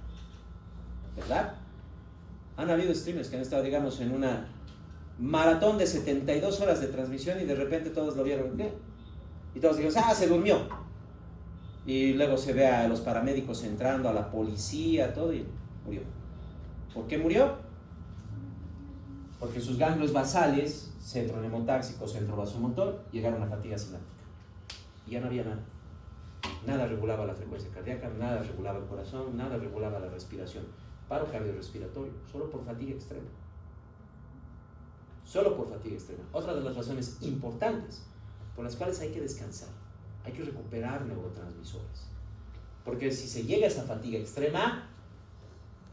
¿Verdad? Han habido streamers que han estado, digamos, en una maratón de 72 horas de transmisión y de repente todos lo vieron, ¿qué? Y todos dijeron, se durmió. Y luego se ve a los paramédicos entrando, a la policía, todo, y murió. ¿Por qué murió? Porque sus ganglios basales, centro neumotáxico, centro vasomotor, llegaron a fatiga sináptica. Y ya no había nada. Nada regulaba la frecuencia cardíaca, nada regulaba el corazón, nada regulaba la respiración. Paro cardiorrespiratorio, solo por fatiga extrema. Solo por fatiga extrema. Otra de las razones importantes por las cuales hay que descansar, hay que recuperar neurotransmisores. Porque si se llega a esa fatiga extrema,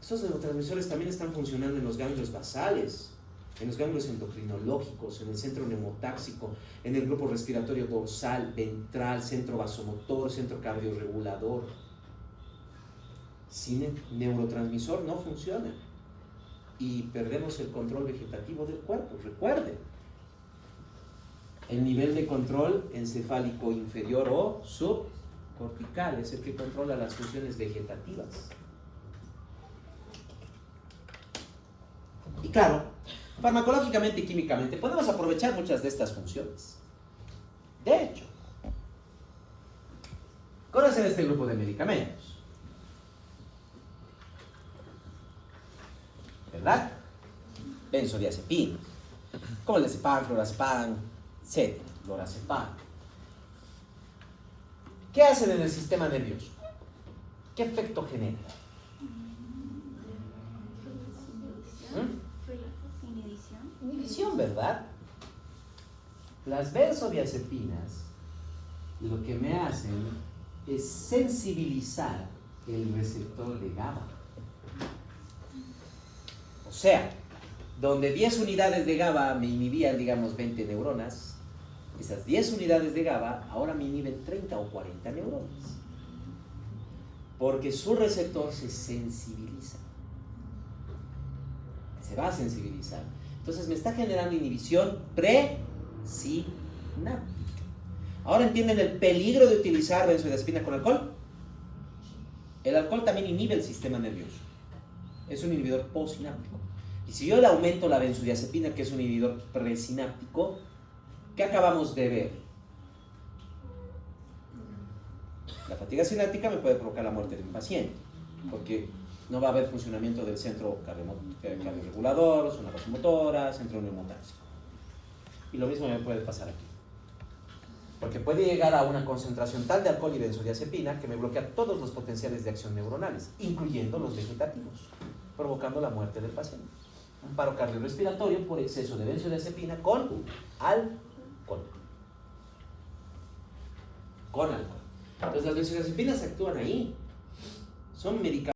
esos neurotransmisores también están funcionando en los ganglios basales, en los ganglios endocrinológicos, en el centro neumotáxico, en el grupo respiratorio dorsal, ventral, centro vasomotor, centro cardiorregulador. Sin neurotransmisor no funciona y perdemos el control vegetativo del cuerpo. Recuerden, el nivel de control encefálico inferior o subcortical es el que controla las funciones vegetativas. Y claro, farmacológicamente y químicamente podemos aprovechar muchas de estas funciones. De hecho, conocen este grupo de medicamentos, ¿verdad? Benzodiazepinas, como el diazepam, clorazepam, etc. Lorazepam. ¿Qué hacen en el sistema nervioso? ¿Qué efecto genera? Inhibición, ¿verdad? Las benzodiazepinas lo que me hacen es sensibilizar el receptor de GABA. O sea, donde 10 unidades de GABA me inhibían, digamos, 20 neuronas, esas 10 unidades de GABA ahora me inhiben 30 o 40 neuronas. Porque su receptor se sensibiliza. Se va a sensibilizar. Entonces me está generando inhibición presináptica. Ahora entienden el peligro de utilizar benzodiazepina con alcohol. El alcohol también inhibe el sistema nervioso. Es un inhibidor postsináptico. Y si yo le aumento la benzodiazepina, que es un inhibidor presináptico, ¿qué acabamos de ver? La fatiga sináptica me puede provocar la muerte de un paciente, porque no va a haber funcionamiento del centro cardiorregulador, zona vasomotora, centro neumotáxico. Y lo mismo me puede pasar aquí. Porque puede llegar a una concentración tal de alcohol y benzodiazepina que me bloquea todos los potenciales de acción neuronales, incluyendo los vegetativos, provocando la muerte del paciente. Un paro cardiorrespiratorio por exceso de benzodiazepina con alcohol. Con alcohol. Entonces las benzodiazepinas actúan ahí. Son medicamentos.